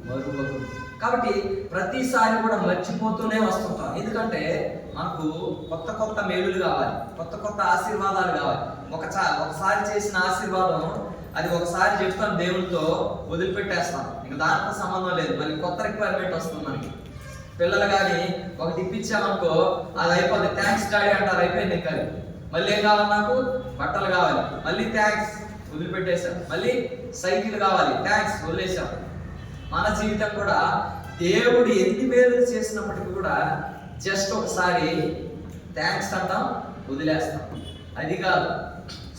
మరువకు. కాబట్టి ప్రతిసారి కూడా మర్చిపోతూనే వస్తుంటాం. ఎందుకంటే మనకు కొత్త కొత్త మేలులు కావాలి, కొత్త కొత్త ఆశీర్వాదాలు కావాలి. ఒకసారి చేసిన ఆశీర్వాదం అది ఒకసారి చెప్తాం దేవుడితో వదిలిపెట్టేస్తాం, ఇంకా దాంతో సంబంధం లేదు. మళ్ళీ కొత్త రిక్వైర్మెంట్ వస్తుంది మనకి. పిల్లలు కానీ ఒకటి ఇప్పించామనుకో, అది అయిపోతుంది, థ్యాంక్స్ డాడీ అంటారు, అయిపోయింది. ఇంకా మళ్ళీ ఏం కావాలి? నాకు బట్టలు కావాలి, మళ్ళీ థ్యాంక్స్. వదిలిపెట్టేశాం. మళ్ళీ సైకిల్ కావాలి, థ్యాంక్స్, వదిలేసాం. మన జీవితం కూడా దేవుడు ఎన్ని మేలు చేసినప్పటికీ కూడా జస్ట్ ఒకసారి థ్యాంక్స్ అంటాం, వదిలేస్తాం. అది కాదు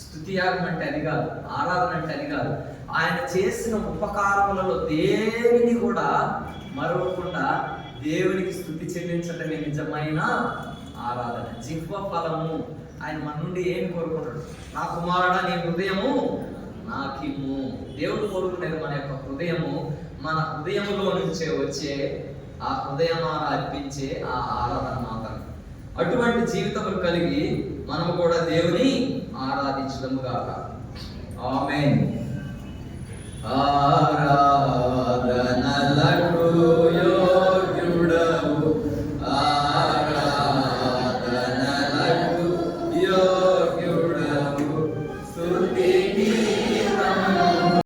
స్తుతియాగం అంటే, అది కాదు ఆరాధన అంటే, అది కాదు. ఆయన చేసిన ఉపకారములలో దేనిని కూడా మరవకుండా దేవునికి స్తుతి చెల్లించటమే నిజమైన ఆరాధన. జిహ్వ ఫలము. ఆయన మన నుండి ఏమి కోరుకున్నాడు? నా కుమారుడా నీ హృదయము నాకిమ్ము. దేవుడు కోరుకునేది మన యొక్క హృదయము. మన హృదయములో నుంచే వచ్చే ఆ హృదయమాన అర్పించే ఆ ఆరాధన మాత్రం. అటువంటి జీవితములు కలిగి మనము కూడా దేవుని ఆరాధించడము గాక. ఆమేన్. ఆరాధనల